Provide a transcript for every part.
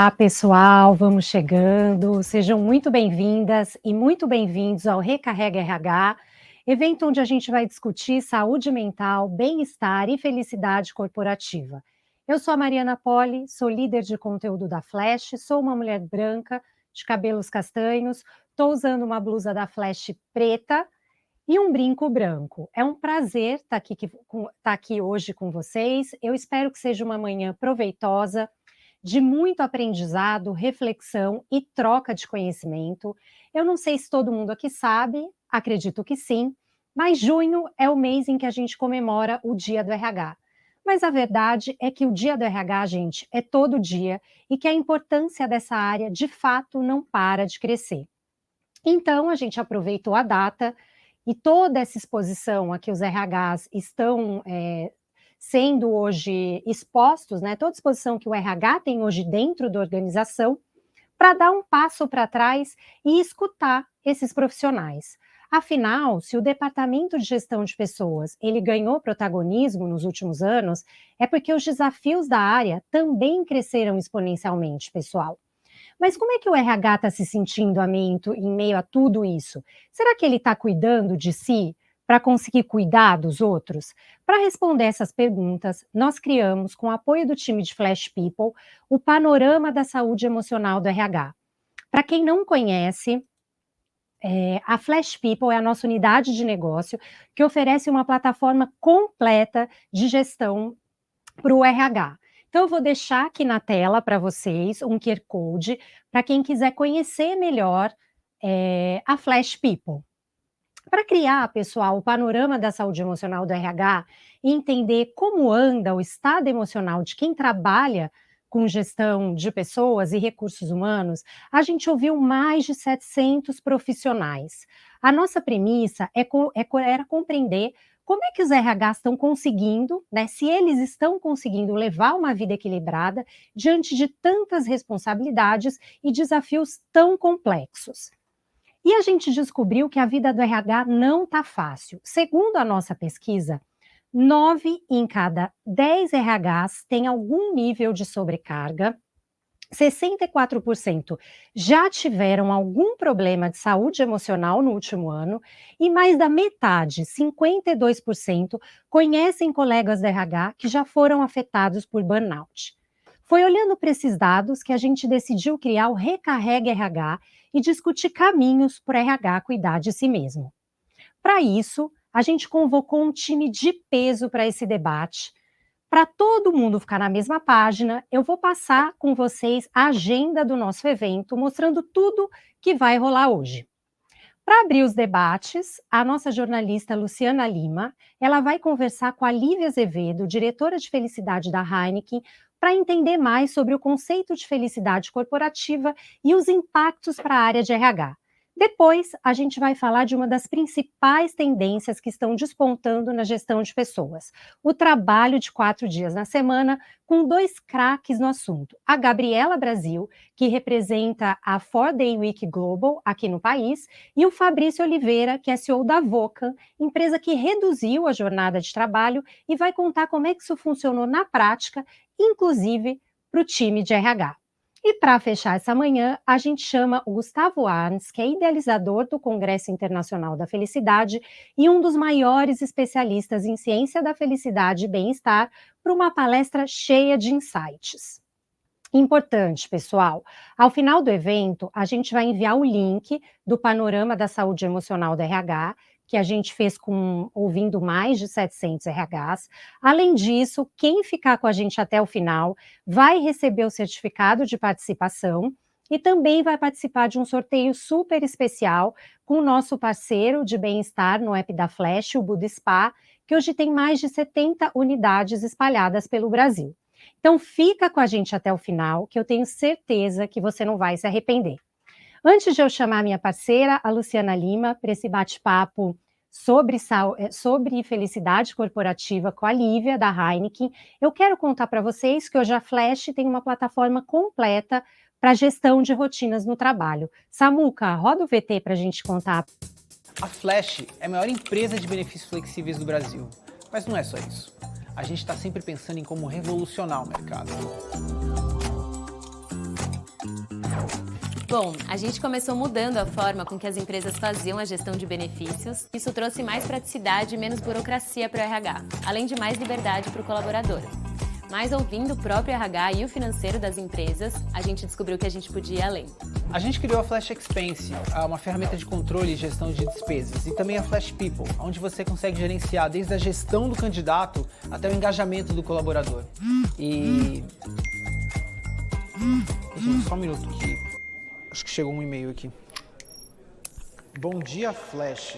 Olá, pessoal, vamos chegando. Sejam muito bem-vindas e muito bem-vindos ao Recarrega RH, evento onde a gente vai discutir saúde mental, bem-estar e felicidade corporativa. Eu sou a Mariana Poli, sou líder de conteúdo da Flash, sou uma mulher branca, de cabelos castanhos, estou usando uma blusa da Flash preta e um brinco branco. É um prazer estar aqui hoje com vocês. Eu espero que seja uma manhã proveitosa, de muito aprendizado, reflexão e troca de conhecimento. Eu não sei se todo mundo aqui sabe, acredito que sim, mas junho é o mês em que a gente comemora o Dia do RH. Mas a verdade é que o Dia do RH, gente, é todo dia e que a importância dessa área, de fato, não para de crescer. Então, a gente aproveitou a data e toda essa exposição a que os RHs estão sendo hoje expostos, né, toda exposição que o RH tem hoje dentro da organização, para dar um passo para trás e escutar esses profissionais. Afinal, se o departamento de gestão de pessoas ele ganhou protagonismo nos últimos anos, é porque os desafios da área também cresceram exponencialmente, pessoal. Mas como é que o RH está se sentindo em meio a tudo isso? Será que ele está cuidando de si para conseguir cuidar dos outros? Para responder essas perguntas, nós criamos, com o apoio do time de Flash People, o Panorama da Saúde Emocional do RH. Para quem não conhece, a Flash People é a nossa unidade de negócio que oferece uma plataforma completa de gestão para o RH. Então, eu vou deixar aqui na tela para vocês um QR Code para quem quiser conhecer melhor a Flash People. Para criar, pessoal, o panorama da saúde emocional do RH e entender como anda o estado emocional de quem trabalha com gestão de pessoas e recursos humanos, a gente ouviu mais de 700 profissionais. A nossa premissa era compreender como é que os RHs estão conseguindo, né, se eles estão conseguindo levar uma vida equilibrada diante de tantas responsabilidades e desafios tão complexos. E a gente descobriu que a vida do RH não está fácil. Segundo a nossa pesquisa, 9 em cada 10 RHs têm algum nível de sobrecarga, 64% já tiveram algum problema de saúde emocional no último ano e mais da metade, 52%, conhecem colegas da RH que já foram afetados por burnout. Foi olhando para esses dados que a gente decidiu criar o Recarrega RH e discutir caminhos para o RH cuidar de si mesmo. Para isso, a gente convocou um time de peso para esse debate. Para todo mundo ficar na mesma página, eu vou passar com vocês a agenda do nosso evento, mostrando tudo que vai rolar hoje. Para abrir os debates, a nossa jornalista Luciana Lima, ela vai conversar com a Lívia Azevedo, diretora de felicidade da Heineken, para entender mais sobre o conceito de felicidade corporativa e os impactos para a área de RH. Depois, a gente vai falar de uma das principais tendências que estão despontando na gestão de pessoas: o trabalho de 4 dias na semana, com 2 craques no assunto. A Gabriela Brasil, que representa a 4-Day Week Global aqui no país, e o Fabrício Oliveira, que é CEO da Vocan, empresa que reduziu a jornada de trabalho e vai contar como é que isso funcionou na prática, inclusive para o time de RH. E para fechar essa manhã, a gente chama o Gustavo Arns, que é idealizador do Congresso Internacional da Felicidade e um dos maiores especialistas em ciência da felicidade e bem-estar, para uma palestra cheia de insights. Importante, pessoal, ao final do evento, a gente vai enviar o link do Panorama da Saúde Emocional do RH, que a gente fez ouvindo mais de 700 RHs. Além disso, quem ficar com a gente até o final vai receber o certificado de participação e também vai participar de um sorteio super especial com o nosso parceiro de bem-estar no app da Flash, o Buda Spa, que hoje tem mais de 70 unidades espalhadas pelo Brasil. Então fica com a gente até o final, que eu tenho certeza que você não vai se arrepender. Antes de eu chamar minha parceira, a Luciana Lima, para esse bate-papo sobre felicidade corporativa com a Lívia, da Heineken, eu quero contar para vocês que hoje a Flash tem uma plataforma completa para gestão de rotinas no trabalho. Samuca, roda o VT para a gente contar. A Flash é a maior empresa de benefícios flexíveis do Brasil, mas não é só isso. A gente está sempre pensando em como revolucionar o mercado. Bom, a gente começou mudando a forma com que as empresas faziam a gestão de benefícios. Isso trouxe mais praticidade e menos burocracia para o RH, além de mais liberdade para o colaborador. Mas ouvindo o próprio RH e o financeiro das empresas, a gente descobriu que a gente podia ir além. A gente criou a Flash Expense, uma ferramenta de controle e gestão de despesas, e também a Flash People, onde você consegue gerenciar desde a gestão do candidato até o engajamento do colaborador. E... Gente, só um minuto que... Acho que chegou um e-mail aqui. Bom dia, Flash.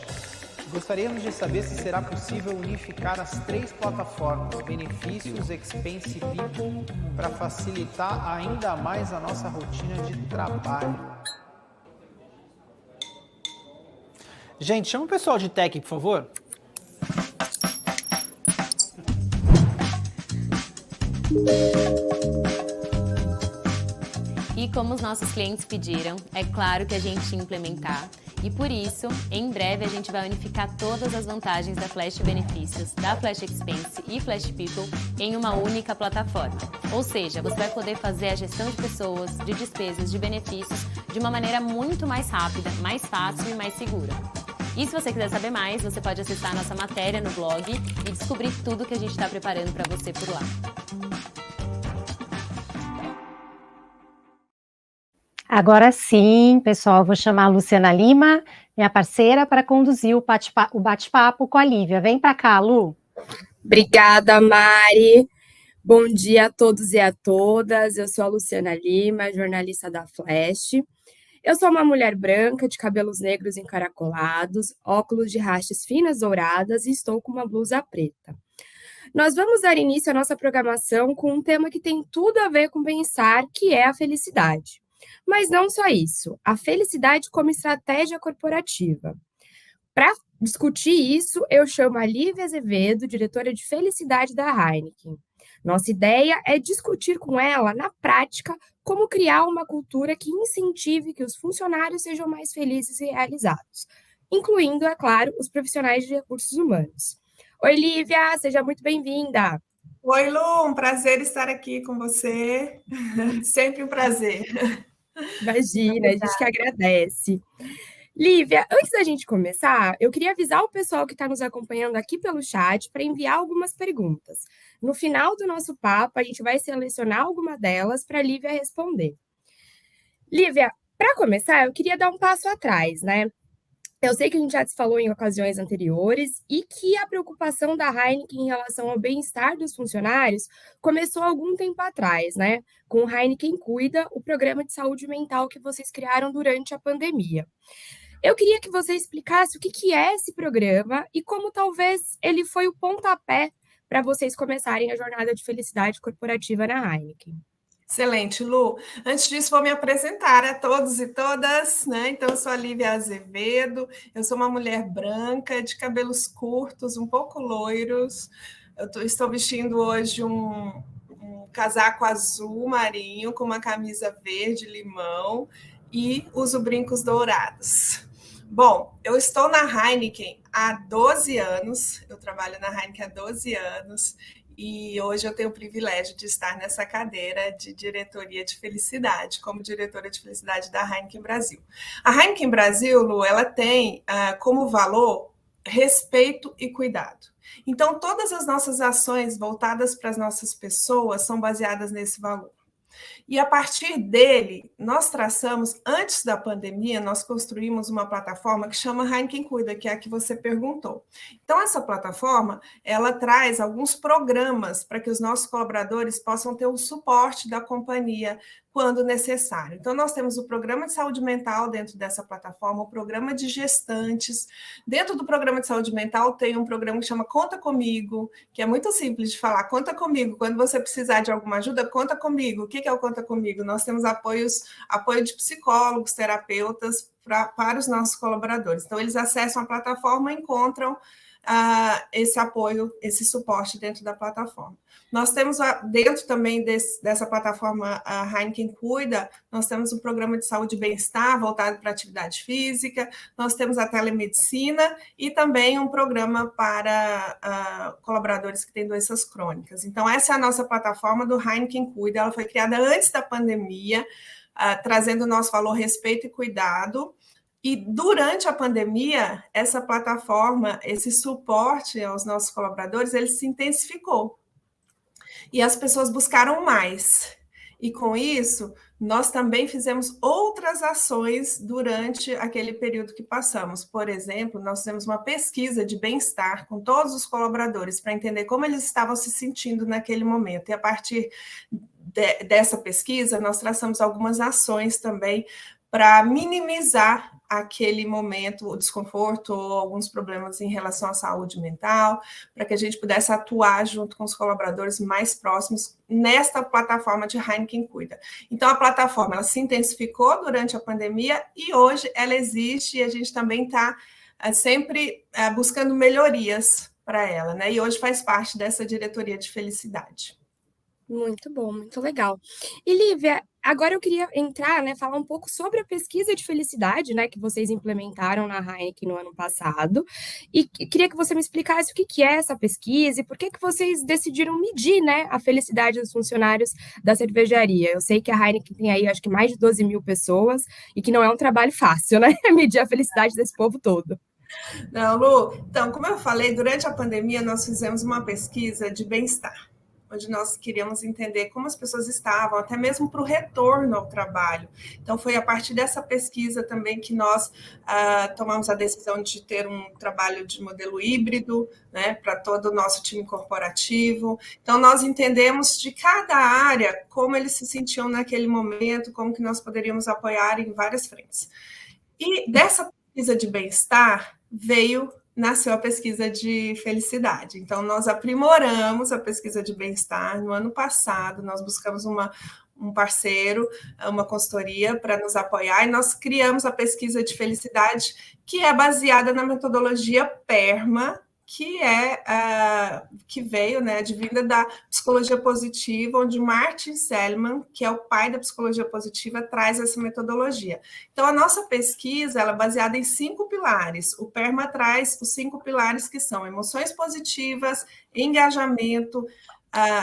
Gostaríamos de saber se será possível unificar as 3 plataformas, Benefícios, Expense e People, para facilitar ainda mais a nossa rotina de trabalho. Gente, chama o pessoal de tech, por favor. E como os nossos clientes pediram, é claro que a gente ia implementar. E por isso, em breve, a gente vai unificar todas as vantagens da Flash Benefícios, da Flash Expense e Flash People em uma única plataforma. Ou seja, você vai poder fazer a gestão de pessoas, de despesas, de benefícios de uma maneira muito mais rápida, mais fácil e mais segura. E se você quiser saber mais, você pode acessar a nossa matéria no blog e descobrir tudo que a gente está preparando para você por lá. Agora sim, pessoal, vou chamar a Luciana Lima, minha parceira, para conduzir o bate-papo com a Lívia. Vem para cá, Lu. Obrigada, Mari. Bom dia a todos e a todas. Eu sou a Luciana Lima, jornalista da Flash. Eu sou uma mulher branca, de cabelos negros encaracolados, óculos de hastes finas douradas e estou com uma blusa preta. Nós vamos dar início à nossa programação com um tema que tem tudo a ver com bem-estar, que é a felicidade. Mas não só isso, a felicidade como estratégia corporativa. Para discutir isso, eu chamo a Lívia Azevedo, diretora de felicidade da Heineken. Nossa ideia é discutir com ela, na prática, como criar uma cultura que incentive que os funcionários sejam mais felizes e realizados, incluindo, é claro, os profissionais de recursos humanos. Oi, Lívia, seja muito bem-vinda. Oi, Lu, um prazer estar aqui com você. Sempre um prazer. Imagina, a gente que agradece. Lívia, antes da gente começar, eu queria avisar o pessoal que está nos acompanhando aqui pelo chat para enviar algumas perguntas. No final do nosso papo, a gente vai selecionar alguma delas para a Lívia responder. Lívia, para começar, eu queria dar um passo atrás, né? Eu sei que a gente já se falou em ocasiões anteriores e que a preocupação da Heineken em relação ao bem-estar dos funcionários começou há algum tempo atrás, né? Com o Heineken Cuida, o programa de saúde mental que vocês criaram durante a pandemia. Eu queria que você explicasse o que é esse programa e como talvez ele foi o pontapé para vocês começarem a jornada de felicidade corporativa na Heineken. Excelente, Lu. Antes disso, vou me apresentar a todos e todas, né? Então, eu sou a Lívia Azevedo, eu sou uma mulher branca, de cabelos curtos, um pouco loiros. Estou vestindo hoje um casaco azul marinho com uma camisa verde limão e uso brincos dourados. Bom, eu estou na Heineken há 12 anos, eu trabalho na Heineken há 12 anos, e hoje eu tenho o privilégio de estar nessa cadeira de diretoria de felicidade, como diretora de felicidade da Heineken Brasil. A Heineken Brasil, Lu, ela tem como valor respeito e cuidado. Então, todas as nossas ações voltadas para as nossas pessoas são baseadas nesse valor. E a partir dele, nós traçamos, antes da pandemia, nós construímos uma plataforma que chama Heineken Cuida, que é a que você perguntou. Então, essa plataforma, ela traz alguns programas para que os nossos colaboradores possam ter o suporte da companhia quando necessário. Então, nós temos o programa de saúde mental dentro dessa plataforma, o programa de gestantes. Dentro do programa de saúde mental tem um programa que chama Conta Comigo, que é muito simples de falar, conta comigo. Quando você precisar de alguma ajuda, conta comigo. O que é o Conta Comigo? Nós temos apoio de psicólogos, terapeutas para os nossos colaboradores. Então, eles acessam a plataforma e encontram esse apoio, esse suporte dentro da plataforma. Nós temos, dentro também dessa plataforma, a Heineken Cuida, nós temos um programa de saúde e bem-estar voltado para a atividade física, nós temos a telemedicina e também um programa para colaboradores que têm doenças crônicas. Então, essa é a nossa plataforma do Heineken Cuida, ela foi criada antes da pandemia, trazendo o nosso valor respeito e cuidado. E durante a pandemia, essa plataforma, esse suporte aos nossos colaboradores, ele se intensificou. E as pessoas buscaram mais. E com isso, nós também fizemos outras ações durante aquele período que passamos. Por exemplo, nós fizemos uma pesquisa de bem-estar com todos os colaboradores para entender como eles estavam se sentindo naquele momento. E a partir dessa pesquisa, nós traçamos algumas ações também para minimizar aquele momento, o desconforto ou alguns problemas em relação à saúde mental, para que a gente pudesse atuar junto com os colaboradores mais próximos nesta plataforma de Heineken Cuida. Então, a plataforma ela se intensificou durante a pandemia e hoje ela existe e a gente também está sempre buscando melhorias para ela, né? E hoje faz parte dessa diretoria de felicidade. Muito bom, muito legal. E Lívia, agora eu queria entrar, né, falar um pouco sobre a pesquisa de felicidade, né, que vocês implementaram na Heineken no ano passado, e queria que você me explicasse o que é essa pesquisa e por que vocês decidiram medir, né, a felicidade dos funcionários da cervejaria. Eu sei que a Heineken tem aí, acho que mais de 12 mil pessoas, e que não é um trabalho fácil, né, medir a felicidade desse povo todo. Não, Lu, então, como eu falei, durante a pandemia nós fizemos uma pesquisa de bem-estar, onde nós queríamos entender como as pessoas estavam, até mesmo para o retorno ao trabalho. Então, foi a partir dessa pesquisa também que nós tomamos a decisão de ter um trabalho de modelo híbrido, né, para todo o nosso time corporativo. Então, nós entendemos de cada área como eles se sentiam naquele momento, como que nós poderíamos apoiar em várias frentes. E dessa pesquisa de bem-estar nasceu a pesquisa de felicidade. Então, nós aprimoramos a pesquisa de bem-estar. No ano passado, nós buscamos um parceiro, uma consultoria para nos apoiar, e nós criamos a pesquisa de felicidade, que é baseada na metodologia PERMA, que veio, né, advinda da psicologia positiva, onde Martin Seligman, que é o pai da psicologia positiva, traz essa metodologia. Então, a nossa pesquisa ela é baseada em 5 pilares. O PERMA traz os 5 pilares que são emoções positivas, engajamento,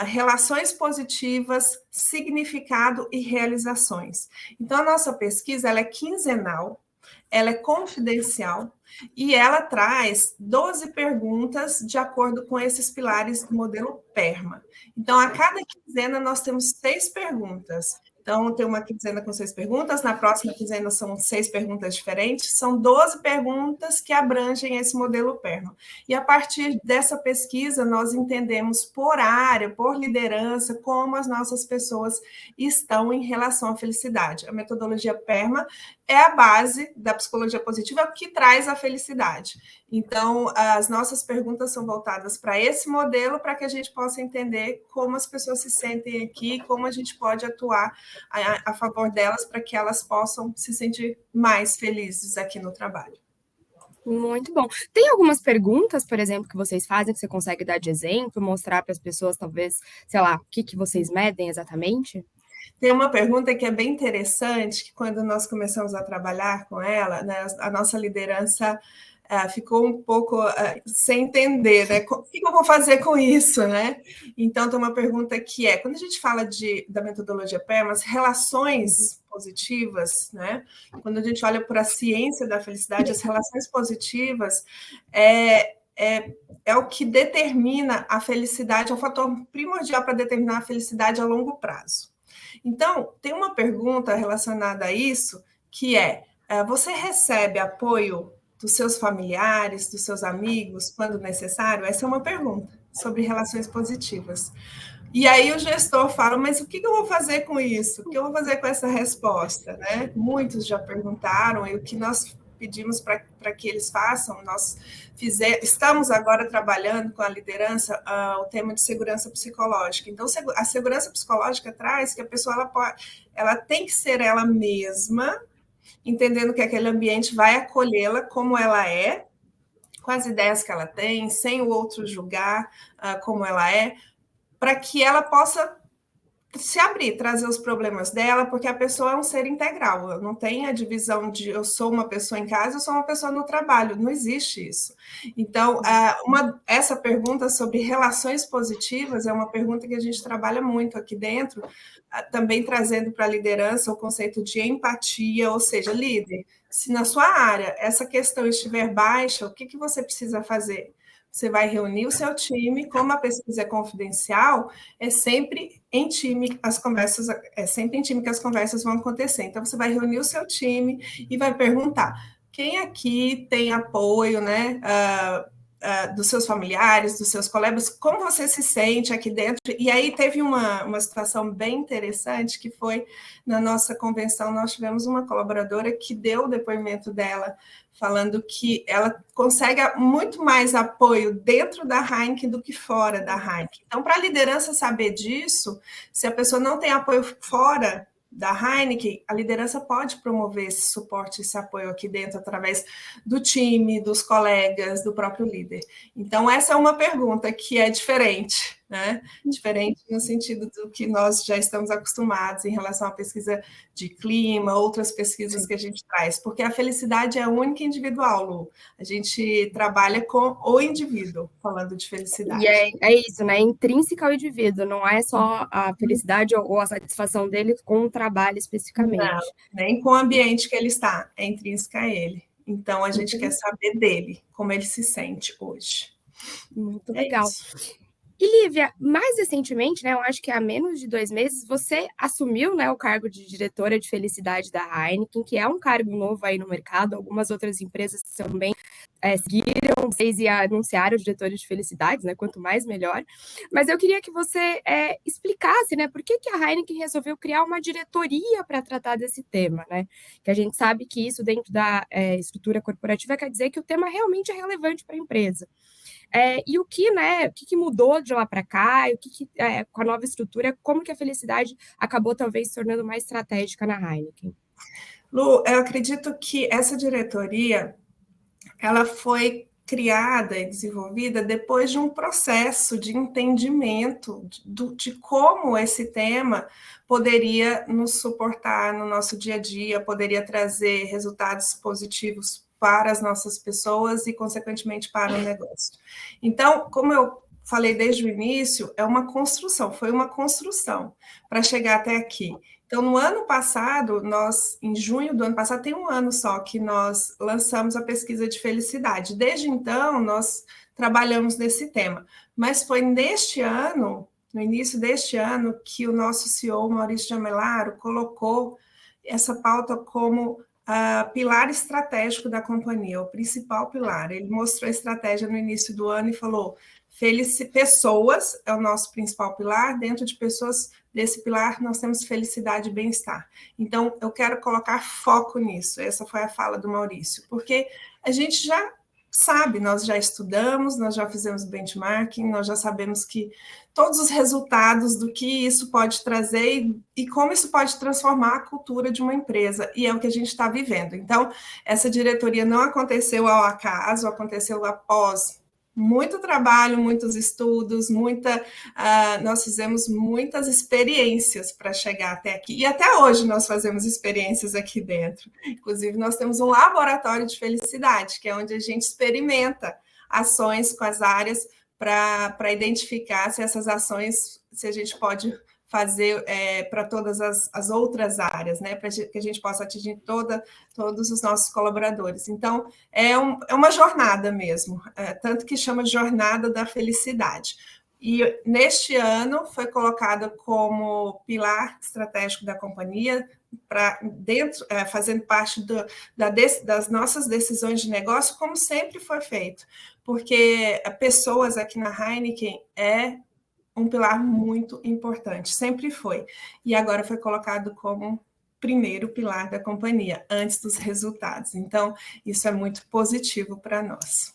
relações positivas, significado e realizações. Então, a nossa pesquisa ela é quinzenal, ela é confidencial e ela traz 12 perguntas de acordo com esses pilares do modelo PERMA. Então, a cada quinzena, nós temos 6 perguntas. Então, tem uma quinzena com 6 perguntas, na próxima quinzena são 6 perguntas diferentes, são 12 perguntas que abrangem esse modelo PERMA. E a partir dessa pesquisa, nós entendemos por área, por liderança, como as nossas pessoas estão em relação à felicidade. A metodologia PERMA é a base da psicologia positiva que traz a felicidade. Então, as nossas perguntas são voltadas para esse modelo, para que a gente possa entender como as pessoas se sentem aqui, como a gente pode atuar a favor delas, para que elas possam se sentir mais felizes aqui no trabalho. Muito bom. Tem algumas perguntas, por exemplo, que vocês fazem, que você consegue dar de exemplo, mostrar para as pessoas, talvez, sei lá, o que vocês medem exatamente? Tem uma pergunta que é bem interessante, que quando nós começamos a trabalhar com ela, né, a nossa liderança ficou um pouco sem entender, né? O que eu vou fazer com isso, né? Então, tem uma pergunta que é, quando a gente fala da metodologia PERMA, as relações positivas, né? Quando a gente olha para a ciência da felicidade, as relações positivas é o que determina a felicidade, é o fator primordial para determinar a felicidade a longo prazo. Então, tem uma pergunta relacionada a isso, que você recebe apoio dos seus familiares, dos seus amigos, quando necessário? Essa é uma pergunta sobre relações positivas. E aí o gestor fala, mas o que eu vou fazer com isso? O que eu vou fazer com essa resposta? Né? Muitos já perguntaram, e o que nós pedimos para que eles façam, estamos agora trabalhando com a liderança o tema de segurança psicológica. Então, a segurança psicológica traz que a pessoa ela tem que ser ela mesma, entendendo que aquele ambiente vai acolhê-la como ela é, com as ideias que ela tem, sem o outro julgar como ela é, para que ela possa se abrir, trazer os problemas dela, porque a pessoa é um ser integral, não tem a divisão de eu sou uma pessoa em casa, eu sou uma pessoa no trabalho, não existe isso. Então, essa pergunta sobre relações positivas é uma pergunta que a gente trabalha muito aqui dentro, também trazendo para a liderança o conceito de empatia, ou seja, líder, se na sua área essa questão estiver baixa, o que você precisa fazer? Você vai reunir o seu time, como a pesquisa é confidencial, é sempre em time as conversas vão acontecer. Então, você vai reunir o seu time e vai perguntar quem aqui tem apoio, né? Dos seus familiares, dos seus colegas, como você se sente aqui dentro. E aí teve uma situação bem interessante, que foi na nossa convenção, nós tivemos uma colaboradora que deu o depoimento dela, falando que ela consegue muito mais apoio dentro da Heineken do que fora da Heineken. Então, para a liderança saber disso, se a pessoa não tem apoio fora da Heineken, a liderança pode promover esse suporte, esse apoio aqui dentro, através do time, dos colegas, do próprio líder. Então, essa é uma pergunta que é diferente, né? Diferente no sentido do que nós já estamos acostumados em relação à pesquisa de clima, outras pesquisas que a gente traz, porque a felicidade é única e individual, Lu. A gente trabalha com o indivíduo, falando de felicidade. E é isso, né? É intrínseca ao indivíduo, não é só a felicidade ou a satisfação dele com o trabalho especificamente. Não, nem com o ambiente que ele está, é intrínseca a ele. Então, a gente quer saber dele, como ele se sente hoje. Muito legal. E, Lívia, mais recentemente, né, eu acho que há menos de 2 meses, você assumiu, né, o cargo de diretora de felicidade da Heineken, que é um cargo novo aí no mercado. Algumas outras empresas também seguiram vocês e anunciaram diretores de felicidade, né, quanto mais melhor. Mas eu queria que você explicasse, né, por que a Heineken resolveu criar uma diretoria para tratar desse tema, né? Que a gente sabe que isso dentro da estrutura corporativa quer dizer que o tema realmente é relevante para a empresa. E o que mudou de lá para cá, e com a nova estrutura, como que a felicidade acabou talvez se tornando mais estratégica na Heineken? Lu, eu acredito que essa diretoria, ela foi criada e desenvolvida depois de um processo de entendimento de como esse tema poderia nos suportar no nosso dia a dia, poderia trazer resultados positivos para as nossas pessoas e, consequentemente, para o negócio. Então, como eu falei desde o início, foi uma construção para chegar até aqui. Então, no ano passado, em junho do ano passado, tem um ano só que nós lançamos a pesquisa de felicidade. Desde então, nós trabalhamos nesse tema. Mas foi neste ano, no início deste ano, que o nosso CEO, Maurício de Amelaro, colocou essa pauta como pilar estratégico da companhia, o principal pilar. Ele mostrou a estratégia no início do ano e falou: pessoas é o nosso principal pilar, dentro de pessoas desse pilar nós temos felicidade e bem-estar. Então, eu quero colocar foco nisso. Essa foi a fala do Maurício, porque a gente já sabe, nós já estudamos, nós já fizemos benchmarking, nós já sabemos que todos os resultados do que isso pode trazer e como isso pode transformar a cultura de uma empresa, e é o que a gente está vivendo. Então, essa diretoria não aconteceu ao acaso, aconteceu após muito trabalho, muitos estudos, nós fizemos muitas experiências para chegar até aqui. E até hoje nós fazemos experiências aqui dentro. Inclusive, nós temos um laboratório de felicidade, que é onde a gente experimenta ações com as áreas para identificar se essas ações, se a gente pode fazer para todas as outras áreas, né? Para que a gente possa atingir todos os nossos colaboradores. Então, é uma jornada mesmo, tanto que chama Jornada da Felicidade. E neste ano foi colocada como pilar estratégico da companhia, fazendo parte das nossas decisões de negócio, como sempre foi feito, porque pessoas aqui na Heineken é um pilar muito importante, sempre foi. E agora foi colocado como primeiro pilar da companhia, antes dos resultados. Então, isso é muito positivo para nós.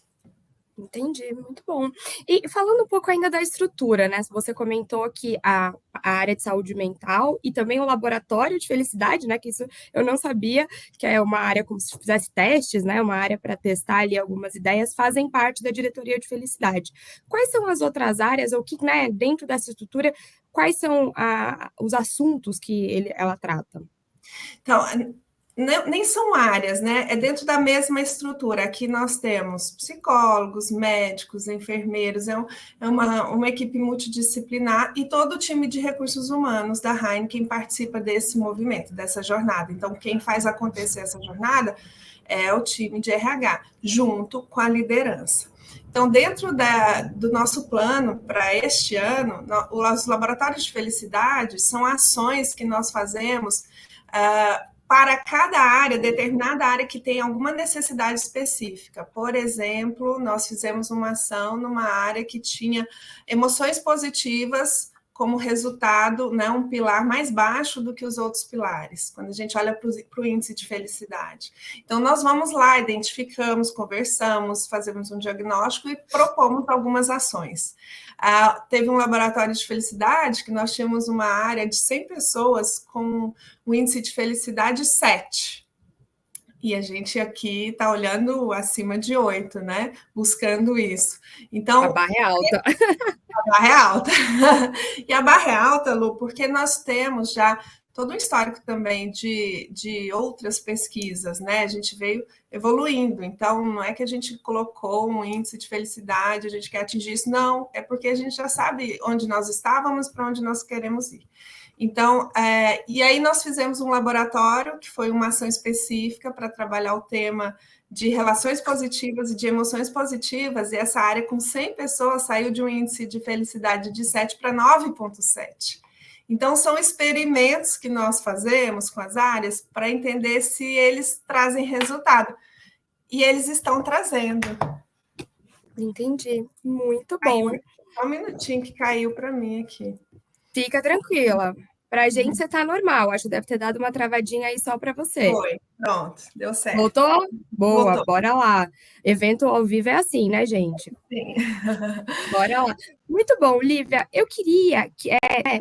Entendi, muito bom. E falando um pouco ainda da estrutura, né? Você comentou que a área de saúde mental e também o laboratório de felicidade, né? Que isso eu não sabia, que é uma área como se fizesse testes, né? Uma área para testar ali algumas ideias, fazem parte da diretoria de felicidade. Quais são as outras áreas, ou que, né, dentro dessa estrutura, quais são os assuntos que ela trata? Então, nem são áreas, né? É dentro da mesma estrutura. Aqui nós temos psicólogos, médicos, enfermeiros, é uma equipe multidisciplinar e todo o time de recursos humanos da Heineken participa desse movimento, dessa jornada. Então, quem faz acontecer essa jornada é o time de RH, junto com a liderança. Então, dentro do nosso plano para este ano, os laboratórios de felicidade são ações que nós fazemos para cada área, determinada área que tem alguma necessidade específica. Por exemplo, nós fizemos uma ação numa área que tinha emoções positivas como resultado, né, um pilar mais baixo do que os outros pilares, quando a gente olha para o índice de felicidade. Então, nós vamos lá, identificamos, conversamos, fazemos um diagnóstico e propomos algumas ações. Teve um laboratório de felicidade que nós tínhamos uma área de 100 pessoas com um índice de felicidade 7. E a gente aqui está olhando acima de 8, né? Buscando isso. Então, A barra é alta. A barra é alta. E a barra é alta, Lu, porque nós temos já todo um histórico também de outras pesquisas, né? A gente veio evoluindo, então não é que a gente colocou um índice de felicidade, a gente quer atingir isso, não, é porque a gente já sabe onde nós estávamos, para onde nós queremos ir. Então, e aí nós fizemos um laboratório, que foi uma ação específica para trabalhar o tema de relações positivas e de emoções positivas, e essa área com 100 pessoas saiu de um índice de felicidade de 7 para 9,7. Então, são experimentos que nós fazemos com as áreas para entender se eles trazem resultado. E eles estão trazendo. Entendi. Muito bom. Só um minutinho que caiu para mim aqui. Fica tranquila. Pra gente você tá normal. Acho que deve ter dado uma travadinha aí só para você. Foi. Pronto, deu certo. Voltou? Boa, Voltou. Bora lá. Evento ao vivo é assim, né, gente? Sim. Bora lá. Muito bom, Lívia. Eu queria que,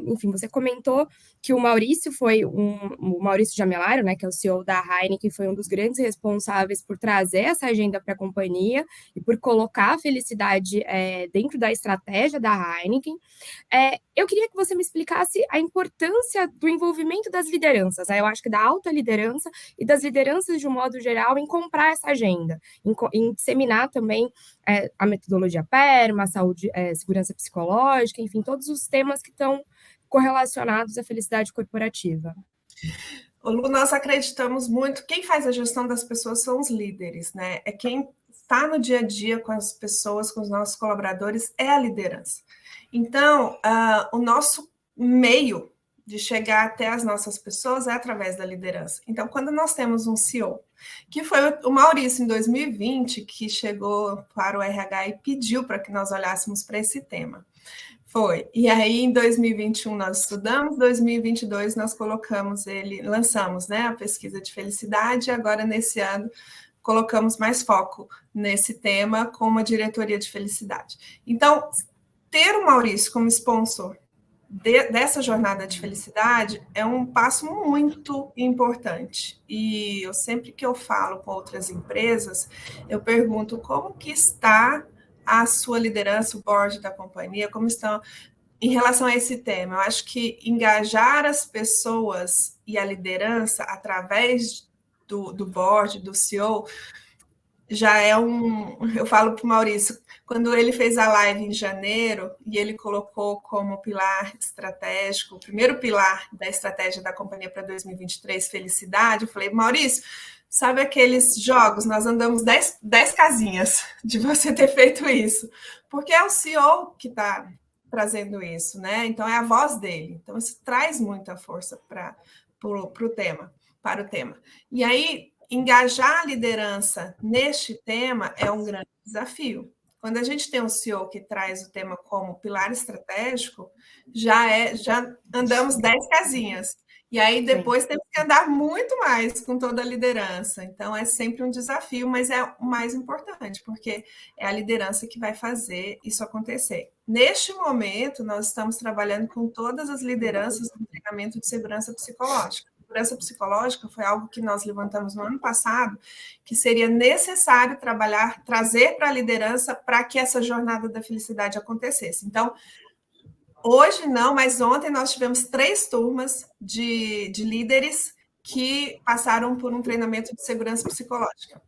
enfim, você comentou que o Maurício o Maurício Jamelaro, né, que é o CEO da Heineken, foi um dos grandes responsáveis por trazer essa agenda para a companhia e por colocar a felicidade dentro da estratégia da Heineken. Eu queria que você me explicasse a importância do envolvimento das lideranças, né? Eu acho que da alta liderança e das lideranças de um modo geral em comprar essa agenda, em disseminar também a metodologia PERMA, saúde, segurança psicológica, enfim, todos os temas que estão correlacionados à felicidade corporativa. Lu, nós acreditamos muito, quem faz a gestão das pessoas são os líderes, né? É quem está no dia a dia com as pessoas, com os nossos colaboradores, é a liderança. Então, o nosso meio de chegar até as nossas pessoas é através da liderança. Então, quando nós temos um CEO, que foi o Maurício, em 2020, que chegou para o RH e pediu para que nós olhássemos para esse tema. Foi. E aí, em 2021, nós estudamos, em 2022, nós lançamos, né, a pesquisa de felicidade, e agora, nesse ano, colocamos mais foco nesse tema com uma diretoria de felicidade. Então, ter o Maurício como sponsor dessa jornada de felicidade é um passo muito importante. E sempre que eu falo com outras empresas, eu pergunto como que está a sua liderança, o board da companhia, como estão em relação a esse tema. Eu acho que engajar as pessoas e a liderança através do board, do CEO, já é eu falo para o Maurício, quando ele fez a live em janeiro e ele colocou como pilar estratégico, o primeiro pilar da estratégia da companhia para 2023, felicidade, eu falei, Maurício, sabe aqueles jogos, nós andamos 10 casinhas de você ter feito isso, porque é o CEO que está trazendo isso, né? Então é a voz dele, então isso traz muita força para o tema. E aí, engajar a liderança neste tema é um grande desafio. Quando a gente tem um CEO que traz o tema como pilar estratégico, já andamos 10 casinhas. E aí depois temos que andar muito mais com toda a liderança. Então é sempre um desafio, mas é o mais importante, porque é a liderança que vai fazer isso acontecer. Neste momento, nós estamos trabalhando com todas as lideranças no treinamento de segurança psicológica. Segurança psicológica foi algo que nós levantamos no ano passado, que seria necessário trabalhar, trazer para a liderança para que essa jornada da felicidade acontecesse. Então, hoje não, mas ontem nós tivemos 3 turmas de líderes que passaram por um treinamento de segurança psicológica.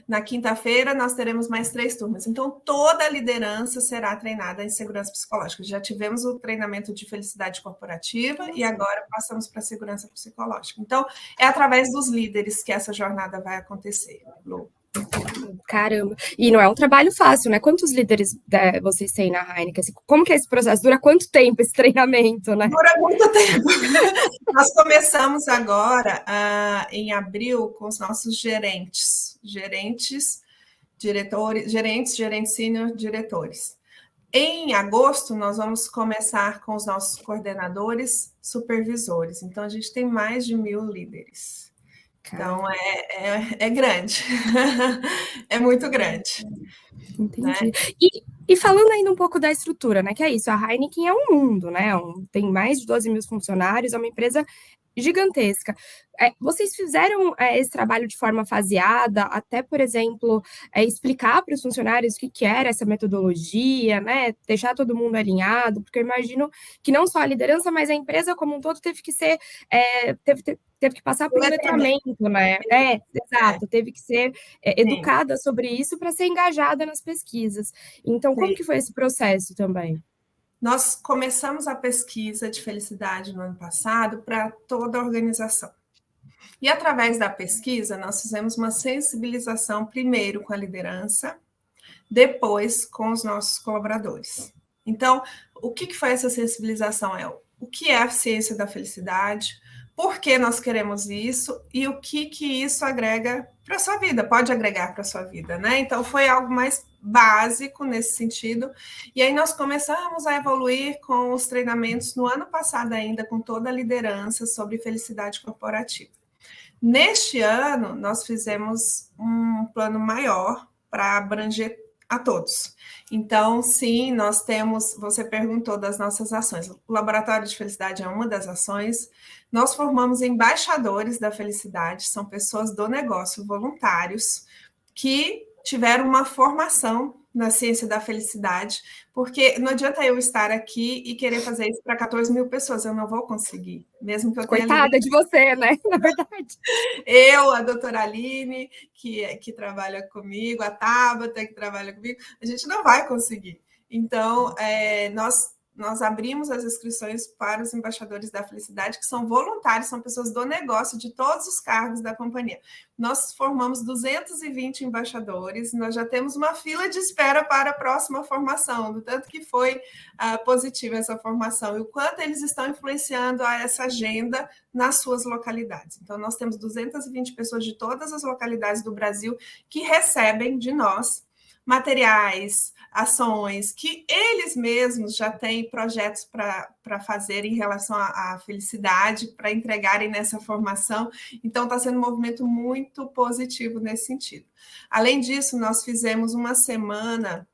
Na quinta-feira, nós teremos mais 3 turmas. Então, toda a liderança será treinada em segurança psicológica. Já tivemos o treinamento de felicidade corporativa e agora passamos para a segurança psicológica. Então, é através dos líderes que essa jornada vai acontecer, Lu. Caramba. E não é um trabalho fácil, né? Quantos líderes vocês têm na Heineken? Como que é esse processo? Dura quanto tempo esse treinamento, né? Dura muito tempo. Nós começamos agora, em abril, com os nossos gerentes, diretores, gerentes sênior, diretores. Em agosto, nós vamos começar com os nossos coordenadores, supervisores. Então, a gente tem mais de 1.000 líderes. Então, é grande. É muito grande. Entendi. Né? E falando ainda um pouco da estrutura, né? Que é isso, a Heineken é um mundo, né? Tem mais de 12 mil funcionários, é uma empresa gigantesca. Vocês fizeram esse trabalho de forma faseada, até, por exemplo, explicar para os funcionários o que era essa metodologia, né? Deixar todo mundo alinhado, porque eu imagino que não só a liderança, mas a empresa como um todo teve que ser, teve que passar por um letramento, né? Exato, teve que ser educada sobre isso para ser engajada nas pesquisas. Então, como que foi esse processo também? Nós começamos a pesquisa de felicidade no ano passado para toda a organização. E através da pesquisa, nós fizemos uma sensibilização primeiro com a liderança, depois com os nossos colaboradores. Então, o que foi essa sensibilização? O que é a ciência da felicidade? Por que nós queremos isso? E o que isso agrega para a sua vida? Pode agregar para a sua vida, né? Então, foi algo mais básico nesse sentido. E aí nós começamos a evoluir com os treinamentos no ano passado ainda, com toda a liderança sobre felicidade corporativa. Neste ano, nós fizemos um plano maior para abranger a todos. Então, sim, nós temos, você perguntou das nossas ações. O Laboratório de Felicidade é uma das ações. Nós formamos embaixadores da felicidade, são pessoas do negócio, voluntários, que tiveram uma formação na ciência da felicidade, porque não adianta eu estar aqui e querer fazer isso para 14 mil pessoas, eu não vou conseguir, mesmo que eu tenha... Coitada de você, né? Na verdade. Eu, a doutora Aline, que trabalha comigo, a Tabata, que trabalha comigo, a gente não vai conseguir. Então, nós abrimos as inscrições para os embaixadores da felicidade, que são voluntários, são pessoas do negócio, de todos os cargos da companhia. Nós formamos 220 embaixadores, nós já temos uma fila de espera para a próxima formação, do tanto que foi positiva essa formação, e o quanto eles estão influenciando essa agenda nas suas localidades. Então, nós temos 220 pessoas de todas as localidades do Brasil que recebem de nós materiais, ações, que eles mesmos já têm projetos para fazer em relação à felicidade, para entregarem nessa formação. Então, está sendo um movimento muito positivo nesse sentido. Além disso, nós fizemos uma semana...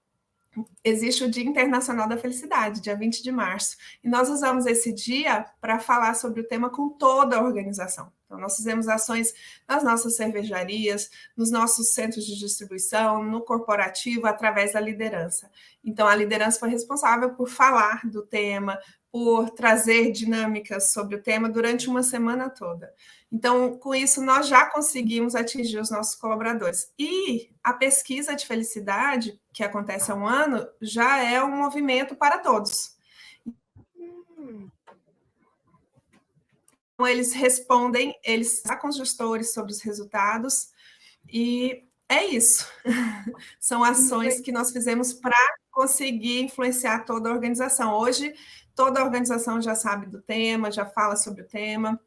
Existe o Dia Internacional da Felicidade, dia 20 de março, e nós usamos esse dia para falar sobre o tema com toda a organização. Então, nós fizemos ações nas nossas cervejarias, nos nossos centros de distribuição, no corporativo, através da liderança. Então, a liderança foi responsável por falar do tema, por trazer dinâmicas sobre o tema durante uma semana toda. Então, com isso, nós já conseguimos atingir os nossos colaboradores. E a pesquisa de felicidade, que acontece há um ano, já é um movimento para todos. Então, eles respondem, eles falam com os gestores sobre os resultados, e é isso. São ações que nós fizemos para conseguir influenciar toda a organização. Hoje, toda a organização já sabe do tema, já fala sobre o tema,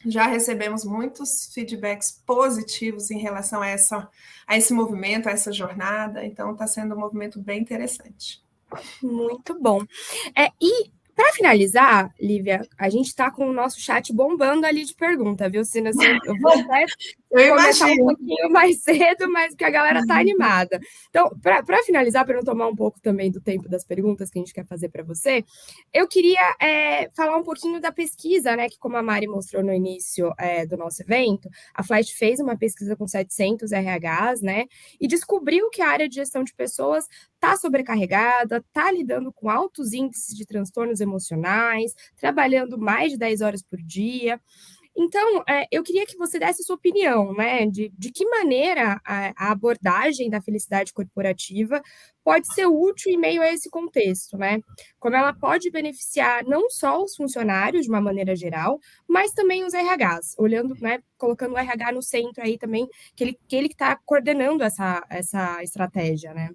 já recebemos muitos feedbacks positivos em relação a esse movimento, a essa jornada, então está sendo um movimento bem interessante. Muito bom. E Para finalizar, Lívia, a gente está com o nosso chat bombando ali de pergunta, viu? Se assim, eu vou até começar um pouquinho mais cedo, mas porque a galera está animada. Então, para finalizar, para não tomar um pouco também do tempo das perguntas que a gente quer fazer para você, eu queria falar um pouquinho da pesquisa, né? Que como a Mari mostrou no início do nosso evento, a Flash fez uma pesquisa com 700 RHs, né? E descobriu que a área de gestão de pessoas está sobrecarregada, está lidando com altos índices de transtornos emocionais, trabalhando mais de 10 horas por dia. Então, eu queria que você desse sua opinião, né? De que maneira a abordagem da felicidade corporativa pode ser útil em meio a esse contexto, né? Como ela pode beneficiar não só os funcionários de uma maneira geral, mas também os RHs, olhando, né? Colocando o RH no centro aí também, que ele está coordenando essa estratégia, né?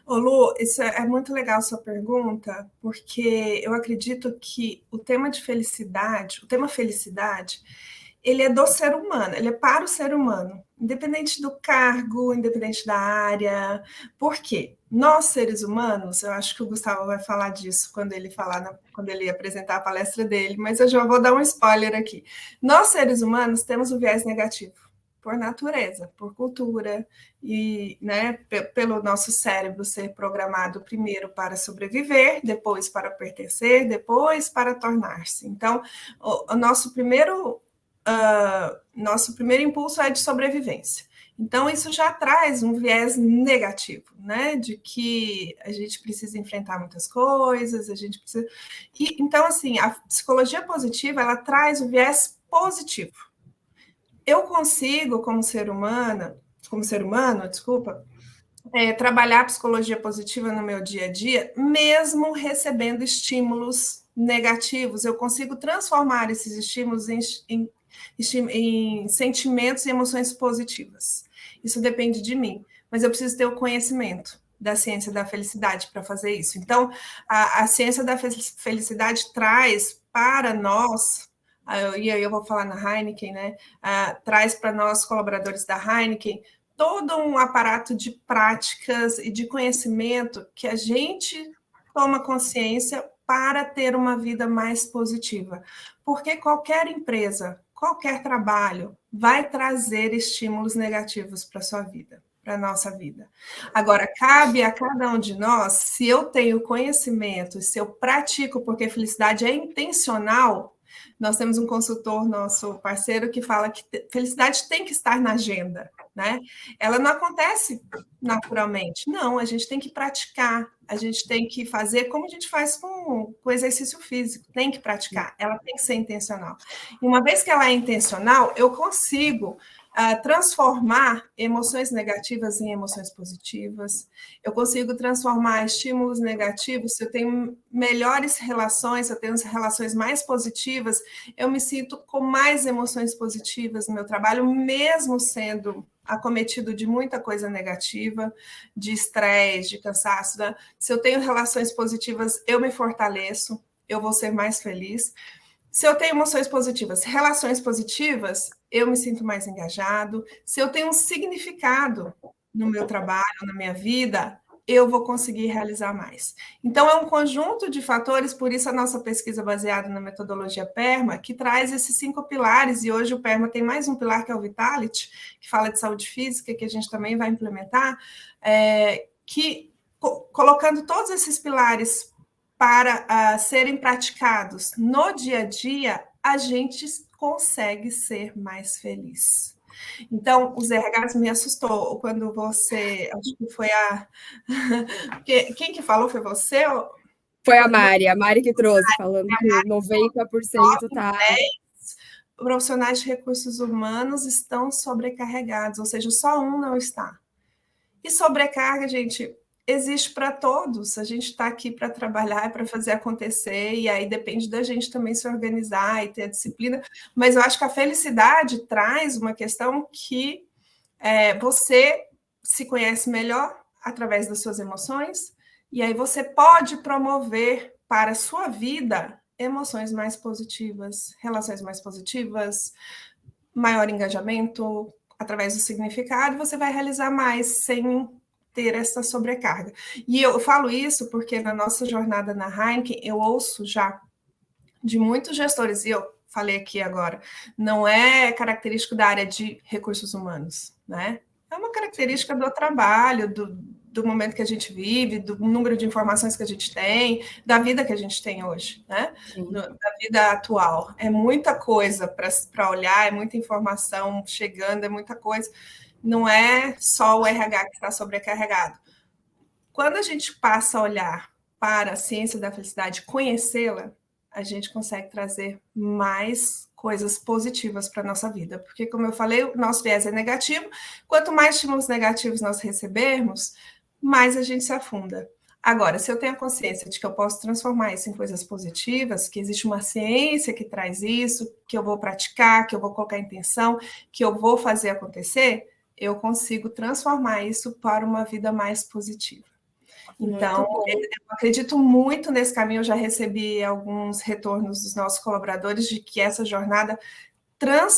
Ô Lu, isso é muito legal a sua pergunta, porque eu acredito que o tema felicidade, ele é do ser humano, ele é para o ser humano, independente do cargo, independente da área. Por quê? Nós, seres humanos, eu acho que o Gustavo vai falar disso quando ele apresentar a palestra dele, mas eu já vou dar um spoiler aqui. Nós, seres humanos, temos o viés negativo por natureza, por cultura, e né, pelo nosso cérebro ser programado primeiro para sobreviver, depois para pertencer, depois para tornar-se. Então, o nosso primeiro impulso é de sobrevivência. Então, isso já traz um viés negativo, né? De que a gente precisa enfrentar muitas coisas, a gente precisa. Então, assim, a psicologia positiva, ela traz o viés positivo. Eu consigo, como ser humano, trabalhar a psicologia positiva no meu dia a dia, mesmo recebendo estímulos negativos. Eu consigo transformar esses estímulos em sentimentos e emoções positivas. Isso depende de mim, mas eu preciso ter o conhecimento da ciência da felicidade para fazer isso. Então, a ciência da felicidade traz para nós, e aí eu vou falar na Heineken, né? Traz para nós, colaboradores da Heineken, todo um aparato de práticas e de conhecimento que a gente toma consciência para ter uma vida mais positiva. Porque qualquer empresa, qualquer trabalho vai trazer estímulos negativos para a sua vida, para a nossa vida. Agora, cabe a cada um de nós, se eu tenho conhecimento, se eu pratico, porque felicidade é intencional. Nós temos um consultor, nosso parceiro, que fala que felicidade tem que estar na agenda, né? Ela não acontece naturalmente. Não, a gente tem que praticar, a gente tem que fazer como a gente faz com exercício físico, tem que praticar, ela tem que ser intencional. E uma vez que ela é intencional, eu consigo transformar emoções negativas em emoções positivas, eu consigo transformar estímulos negativos, se eu tenho melhores relações, se eu tenho relações mais positivas, eu me sinto com mais emoções positivas no meu trabalho, mesmo sendo acometido de muita coisa negativa, de estresse, de cansaço, né? Se eu tenho relações positivas, eu me fortaleço, eu vou ser mais feliz. Se eu tenho emoções positivas, relações positivas, eu me sinto mais engajado. Se eu tenho um significado no meu trabalho, na minha vida, eu vou conseguir realizar mais. Então, é um conjunto de fatores, por isso a nossa pesquisa baseada na metodologia PERMA, que traz esses 5 pilares, e hoje o PERMA tem mais um pilar, que é o Vitality, que fala de saúde física, que a gente também vai implementar, colocando todos esses pilares para serem praticados no dia a dia, a gente consegue ser mais feliz. Então, os RHs me assustou quando você, acho que foi quem que falou? Foi você? Foi a Mari que trouxe, falando que 90% tá... profissionais de recursos humanos estão sobrecarregados, ou seja, só um não está. E sobrecarga, gente, existe para todos. A gente está aqui para trabalhar, para fazer acontecer, e aí depende da gente também se organizar e ter a disciplina. Mas eu acho que a felicidade traz uma questão que você se conhece melhor através das suas emoções, e aí você pode promover para a sua vida emoções mais positivas, relações mais positivas, maior engajamento através do significado, você vai realizar mais sem ter essa sobrecarga. E eu falo isso porque na nossa jornada na Heineken, eu ouço já de muitos gestores, e eu falei aqui agora, não é característico da área de recursos humanos, né? É uma característica do trabalho, do momento que a gente vive, do número de informações que a gente tem, da vida que a gente tem hoje, né? Da vida atual. É muita coisa para olhar, é muita informação chegando, é muita coisa. Não é só o RH que está sobrecarregado. Quando a gente passa a olhar para a ciência da felicidade, conhecê-la, a gente consegue trazer mais coisas positivas para a nossa vida. Porque, como eu falei, o nosso viés é negativo. Quanto mais estímulos negativos nós recebermos, mais a gente se afunda. Agora, se eu tenho a consciência de que eu posso transformar isso em coisas positivas, que existe uma ciência que traz isso, que eu vou praticar, que eu vou colocar intenção, que eu vou fazer acontecer, eu consigo transformar isso para uma vida mais positiva. Então, eu acredito muito nesse caminho. Eu já recebi alguns retornos dos nossos colaboradores de que essa jornada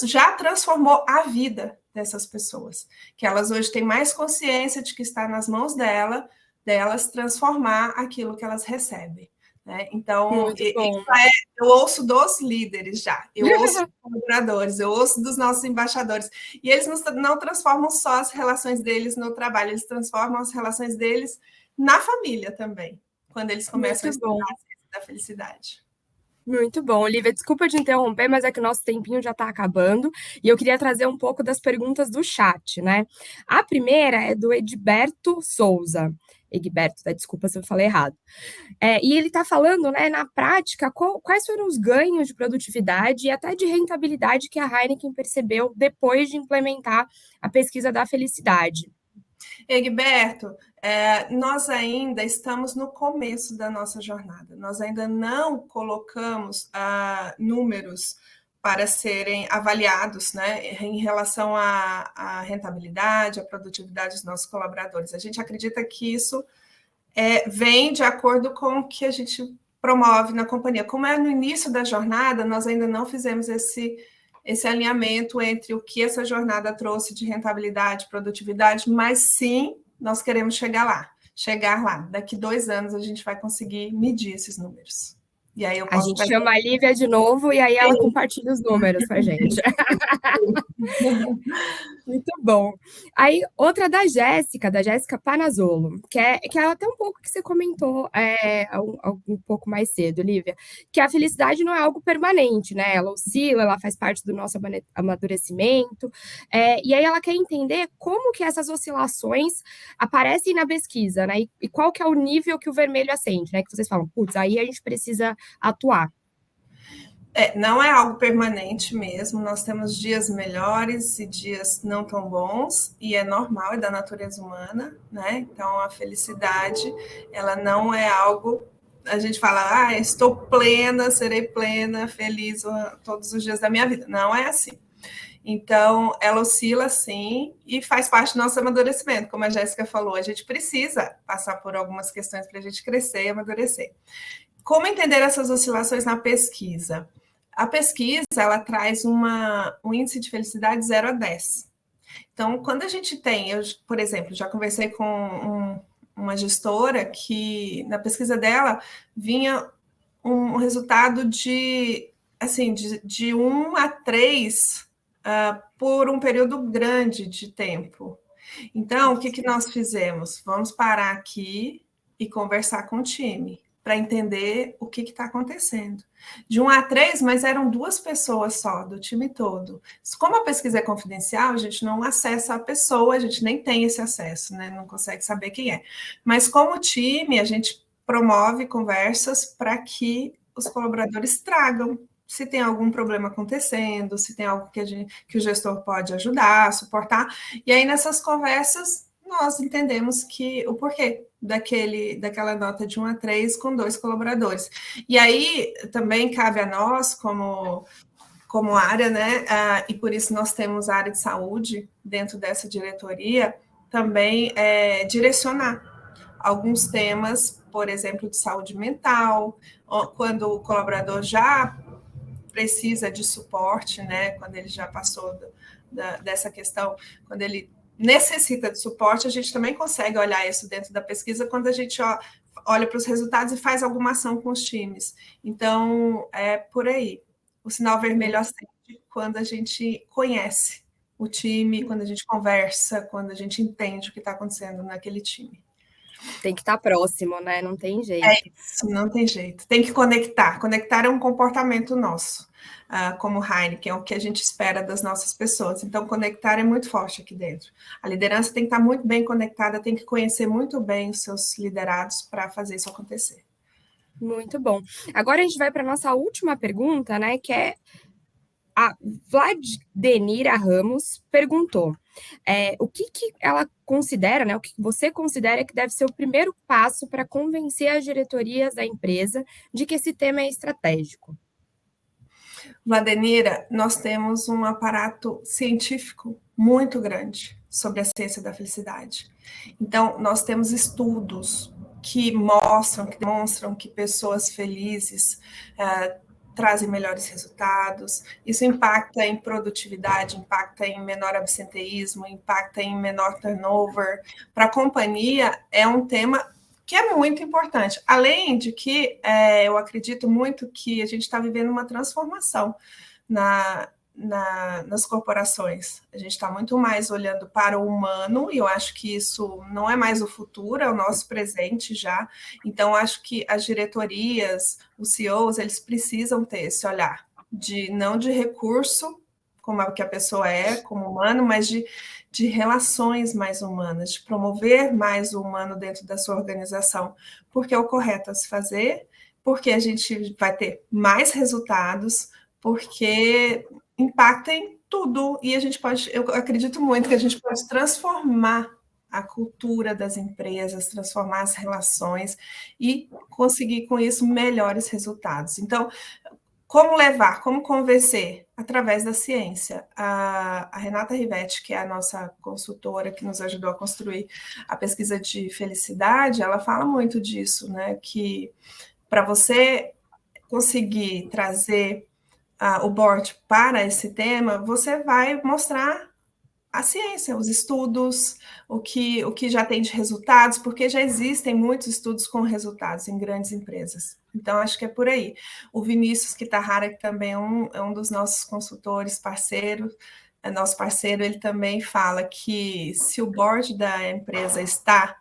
já transformou a vida dessas pessoas, que elas hoje têm mais consciência de que está nas mãos delas transformar aquilo que elas recebem. Né? Então, eu ouço dos líderes já, eu ouço dos colaboradores, eu ouço dos nossos embaixadores, e eles não transformam só as relações deles no trabalho, eles transformam as relações deles na família também, quando eles começam a estudar a ciência da felicidade. Muito bom, Olivia. Desculpa te interromper, mas é que o nosso tempinho já está acabando e eu queria trazer um pouco das perguntas do chat, né? A primeira é do Edberto Souza. Egberto, desculpa se eu falei errado. E ele está falando, né, na prática, quais foram os ganhos de produtividade e até de rentabilidade que a Heineken percebeu depois de implementar a pesquisa da felicidade. Egberto, nós ainda estamos no começo da nossa jornada. Nós ainda não colocamos números para serem avaliados, né, em relação à rentabilidade, à produtividade dos nossos colaboradores. A gente acredita que isso vem de acordo com o que a gente promove na companhia. Como é no início da jornada, nós ainda não fizemos esse alinhamento entre o que essa jornada trouxe de rentabilidade, produtividade, mas sim, nós queremos chegar lá. Daqui 2 anos a gente vai conseguir medir esses números. E aí a gente chama a Lívia de novo e aí ela compartilha os números com a gente. Muito bom. Aí, outra da Jéssica Panazzolo, que é até um pouco que você comentou um pouco mais cedo, Lívia, que a felicidade não é algo permanente, né? Ela oscila, ela faz parte do nosso amadurecimento, e aí ela quer entender como que essas oscilações aparecem na pesquisa, né? E qual que é o nível que o vermelho acende, né? Que vocês falam, putz, aí a gente precisa atuar. Não é algo permanente mesmo, nós temos dias melhores e dias não tão bons, e é normal, é da natureza humana, né? Então, a felicidade, ela não é algo, a gente fala, estou plena, serei plena, feliz todos os dias da minha vida. Não é assim. Então, ela oscila sim e faz parte do nosso amadurecimento, como a Jéssica falou, a gente precisa passar por algumas questões para a gente crescer e amadurecer. Como entender essas oscilações na pesquisa? A pesquisa, ela traz um índice de felicidade 0 a 10. Então, quando a gente tem, eu, por exemplo, já conversei com uma gestora que, na pesquisa dela, vinha um resultado de 1 a 3 por um período grande de tempo. Então, o que nós fizemos? Vamos parar aqui e conversar com o time, para entender o que está acontecendo. De 1 a 3, mas eram 2 pessoas só, do time todo. Como a pesquisa é confidencial, a gente não acessa a pessoa, a gente nem tem esse acesso, né? Não consegue saber quem é. Mas como time, a gente promove conversas para que os colaboradores tragam se tem algum problema acontecendo, se tem algo que o gestor pode ajudar, suportar. E aí, nessas conversas, nós entendemos que o porquê daquela nota de 1 a 3 com 2 colaboradores. E aí também cabe a nós, como área, né? E por isso nós temos a área de saúde dentro dessa diretoria, também direcionar alguns temas, por exemplo, de saúde mental, quando o colaborador já precisa de suporte, né? Quando ele já passou dessa questão, quando ele necessita de suporte, a gente também consegue olhar isso dentro da pesquisa quando a gente olha para os resultados e faz alguma ação com os times. Então, é por aí. O sinal vermelho acende quando a gente conhece o time, quando a gente conversa, quando a gente entende o que está acontecendo naquele time. Tem que estar próximo, né? Não tem jeito. É isso, não tem jeito. Tem que conectar. Conectar é um comportamento nosso, como Heineken, é o que a gente espera das nossas pessoas. Então, conectar é muito forte aqui dentro. A liderança tem que estar muito bem conectada, tem que conhecer muito bem os seus liderados para fazer isso acontecer. Muito bom. Agora a gente vai para a nossa última pergunta, né? Que é a Vladenira Ramos perguntou o que ela considera, né? O que você considera que deve ser o primeiro passo para convencer as diretorias da empresa de que esse tema é estratégico? Vladenira, nós temos um aparato científico muito grande sobre a ciência da felicidade. Então, nós temos estudos que mostram, que demonstram que pessoas felizes trazem melhores resultados. Isso impacta em produtividade, impacta em menor absenteísmo, impacta em menor turnover. Para a companhia, é um tema que é muito importante. Além de que eu acredito muito que a gente está vivendo uma transformação nas corporações. A gente está muito mais olhando para o humano, e eu acho que isso não é mais o futuro, é o nosso presente já. Então, acho que as diretorias, os CEOs, eles precisam ter esse olhar, não de recurso, como é que a pessoa é, como humano, mas de relações mais humanas, de promover mais o humano dentro da sua organização, porque é o correto a se fazer, porque a gente vai ter mais resultados, porque impacta em tudo, e a gente pode, eu acredito muito que a gente pode transformar a cultura das empresas, transformar as relações e conseguir com isso melhores resultados. Então, como levar, como convencer? Através da ciência. A Renata Rivetti, que é a nossa consultora que nos ajudou a construir a pesquisa de felicidade, ela fala muito disso, né? Que para você conseguir trazer o board para esse tema, você vai mostrar a ciência, os estudos, o que já tem de resultados, porque já existem muitos estudos com resultados em grandes empresas. Então, acho que é por aí. O Vinícius Kitahara, que também é um dos nossos consultores, parceiros, é nosso parceiro, ele também fala que se o board da empresa está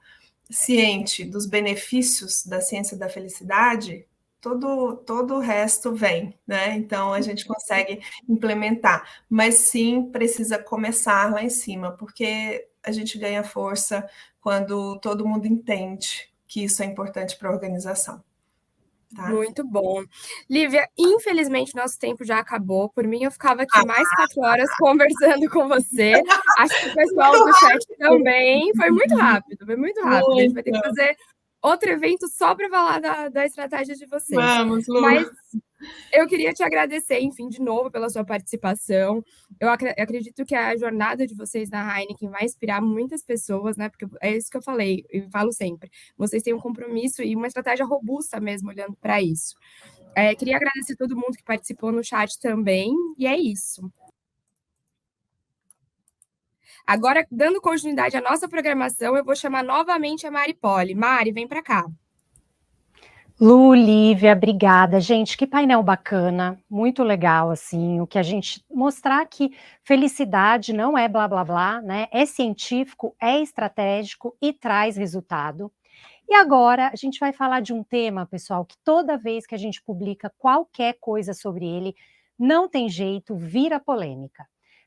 ciente dos benefícios da ciência da felicidade, todo o resto vem, né? Então a gente consegue implementar, mas sim precisa começar lá em cima, porque a gente ganha força quando todo mundo entende que isso é importante para a organização. Tá? Muito bom. Lívia, infelizmente nosso tempo já acabou. Por mim, eu ficava aqui mais 4 horas conversando com você. Acho que o pessoal do chat também. Foi muito rápido, foi muito rápido. A gente vai ter que fazer outro evento só para falar da estratégia de vocês. Vamos, Lu. Mas eu queria te agradecer, enfim, de novo pela sua participação. Eu acredito que a jornada de vocês na Heineken vai inspirar muitas pessoas, né? Porque é isso que eu falei e falo sempre. Vocês têm um compromisso e uma estratégia robusta mesmo olhando para isso. Queria agradecer todo mundo que participou no chat também, e é isso. Agora, dando continuidade à nossa programação, eu vou chamar novamente a Mari Poli. Mari, vem para cá. Lu, Lívia, obrigada. Gente, que painel bacana, muito legal, assim, o que a gente mostrar que felicidade não é blá, blá, blá, né? É científico, é estratégico e traz resultado. E agora a gente vai falar de um tema, pessoal, que toda vez que a gente publica qualquer coisa sobre ele, não tem jeito, vira polêmica.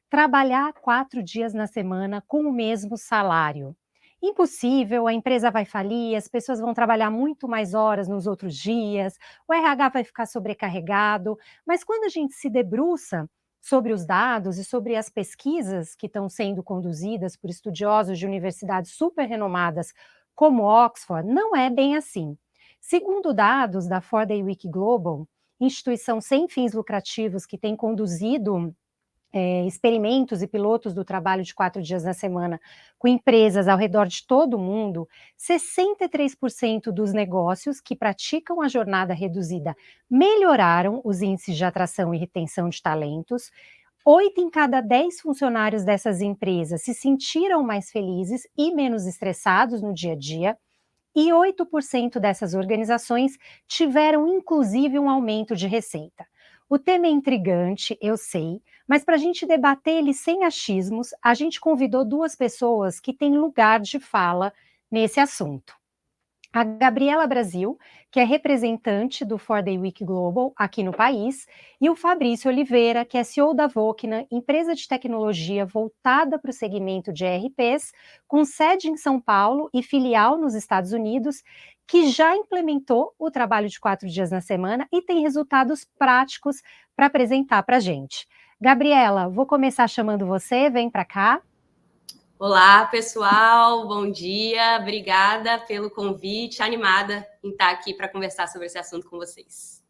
Trabalhar 4 dias na semana com o mesmo salário. Impossível, a empresa vai falir, as pessoas vão trabalhar muito mais horas nos outros dias, o RH vai ficar sobrecarregado, mas quando a gente se debruça sobre os dados e sobre as pesquisas que estão sendo conduzidas por estudiosos de universidades super renomadas como Oxford, não é bem assim. Segundo dados da 4-Day Week Global, instituição sem fins lucrativos que tem conduzido experimentos e pilotos do trabalho de 4 dias na semana com empresas ao redor de todo o mundo, 63% dos negócios que praticam a jornada reduzida melhoraram os índices de atração e retenção de talentos, 8 em cada 10 funcionários dessas empresas se sentiram mais felizes e menos estressados no dia a dia, e 8% dessas organizações tiveram, inclusive, um aumento de receita. O tema é intrigante, eu sei, mas para a gente debater ele sem achismos, a gente convidou duas pessoas que têm lugar de fala nesse assunto. A Gabriela Brasil, que é representante do 4-Day Week Global aqui no país, e o Fabrício Oliveira, que é CEO da Vocna, empresa de tecnologia voltada para o segmento de ERPs, com sede em São Paulo e filial nos Estados Unidos, que já implementou o trabalho de 4 dias na semana e tem resultados práticos para apresentar para a gente. Gabriela, vou começar chamando você, vem para cá. Olá, pessoal, bom dia, obrigada pelo convite, animada em estar aqui para conversar sobre esse assunto com vocês.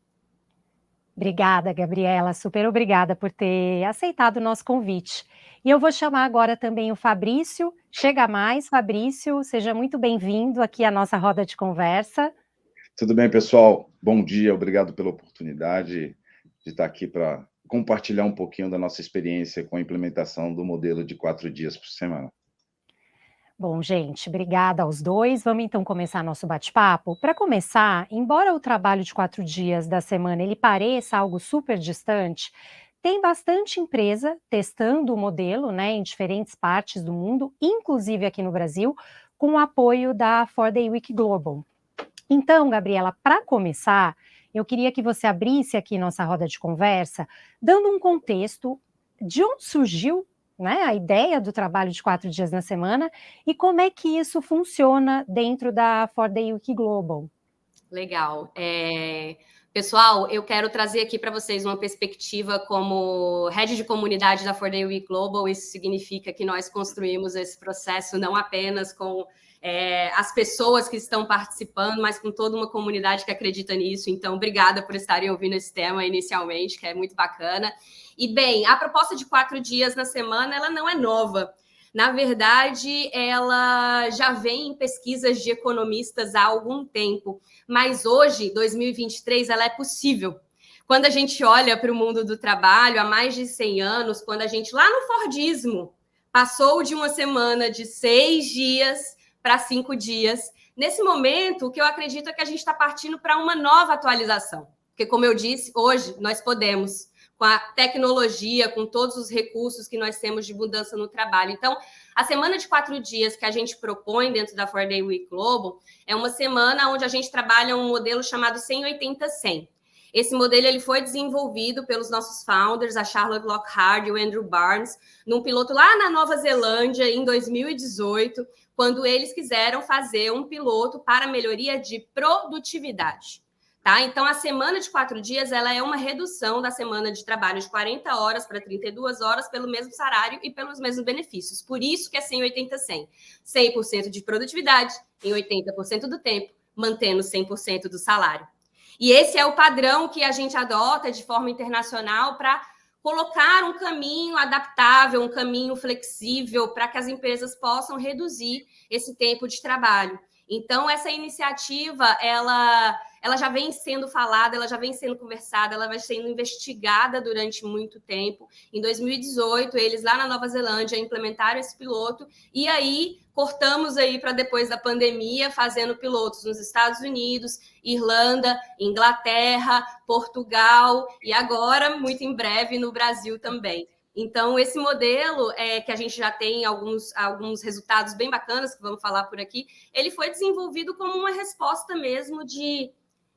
Obrigada, Gabriela, super obrigada por ter aceitado o nosso convite. E eu vou chamar agora também o Fabrício. Chega mais, Fabrício, seja muito bem-vindo aqui à nossa roda de conversa. Tudo bem, pessoal? Bom dia, obrigado pela oportunidade de estar aqui para compartilhar um pouquinho da nossa experiência com a implementação do modelo de 4 dias por semana. Bom, gente, obrigada aos dois. Vamos então começar nosso bate-papo. Para começar, embora o trabalho de 4 dias da semana ele pareça algo super distante, tem bastante empresa testando o modelo, né, em diferentes partes do mundo, inclusive aqui no Brasil, com o apoio da 4-Day Week Global. Então, Gabriela, para começar, eu queria que você abrisse aqui nossa roda de conversa, dando um contexto de onde surgiu, né, a ideia do trabalho de 4 dias na semana e como é que isso funciona dentro da 4-Day Week Global. Legal. Pessoal, eu quero trazer aqui para vocês uma perspectiva como head de comunidade da 4-Day Week Global. Isso significa que nós construímos esse processo não apenas com as pessoas que estão participando, mas com toda uma comunidade que acredita nisso. Então, obrigada por estarem ouvindo esse tema inicialmente, que é muito bacana. E, bem, a proposta de 4 dias na semana, ela não é nova. Na verdade, ela já vem em pesquisas de economistas há algum tempo, mas hoje, 2023, ela é possível. Quando a gente olha para o mundo do trabalho, há mais de 100 anos, quando a gente, lá no Fordismo, passou de uma semana de 6 dias para 5 dias, nesse momento, o que eu acredito é que a gente está partindo para uma nova atualização. Porque, como eu disse, hoje nós podemos, com a tecnologia, com todos os recursos que nós temos de mudança no trabalho. Então, a semana de 4 dias que a gente propõe dentro da 4-Day Week Global é uma semana onde a gente trabalha um modelo chamado 100-80-100. Esse modelo ele foi desenvolvido pelos nossos founders, a Charlotte Lockhart e o Andrew Barnes, num piloto lá na Nova Zelândia, em 2018, quando eles quiseram fazer um piloto para melhoria de produtividade. Tá? Então, a semana de 4 dias ela é uma redução da semana de trabalho de 40 horas para 32 horas pelo mesmo salário e pelos mesmos benefícios. Por isso que é 100-80-100. 100% de produtividade em 80% do tempo, mantendo 100% do salário. E esse é o padrão que a gente adota de forma internacional para colocar um caminho adaptável, um caminho flexível para que as empresas possam reduzir esse tempo de trabalho. Então, essa iniciativa, ela já vem sendo falada, ela já vem sendo conversada, ela vai sendo investigada durante muito tempo. Em 2018, eles lá na Nova Zelândia implementaram esse piloto e aí cortamos aí para depois da pandemia, fazendo pilotos nos Estados Unidos, Irlanda, Inglaterra, Portugal e agora, muito em breve, no Brasil também. Então, esse modelo, que a gente já tem alguns resultados bem bacanas, que vamos falar por aqui, ele foi desenvolvido como uma resposta mesmo de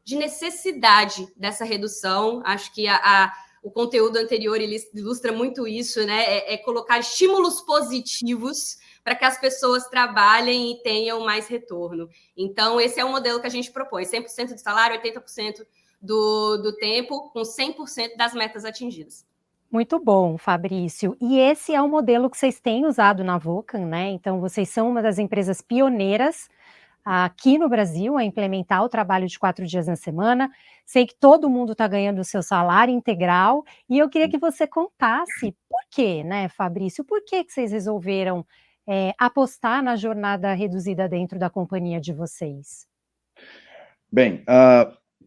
necessidade dessa redução. Acho que o conteúdo anterior ele ilustra muito isso, né? Colocar estímulos positivos para que as pessoas trabalhem e tenham mais retorno. Então, esse é o modelo que a gente propõe, 100% de salário, 80% do tempo, com 100% das metas atingidas. Muito bom, Fabrício. E esse é o modelo que vocês têm usado na Vocna, né? Então, vocês são uma das empresas pioneiras aqui no Brasil a implementar o trabalho de 4 dias na semana. Sei que todo mundo está ganhando o seu salário integral e eu queria que você contasse por quê, né, Fabrício? Por que vocês resolveram apostar na jornada reduzida dentro da companhia de vocês? Bem,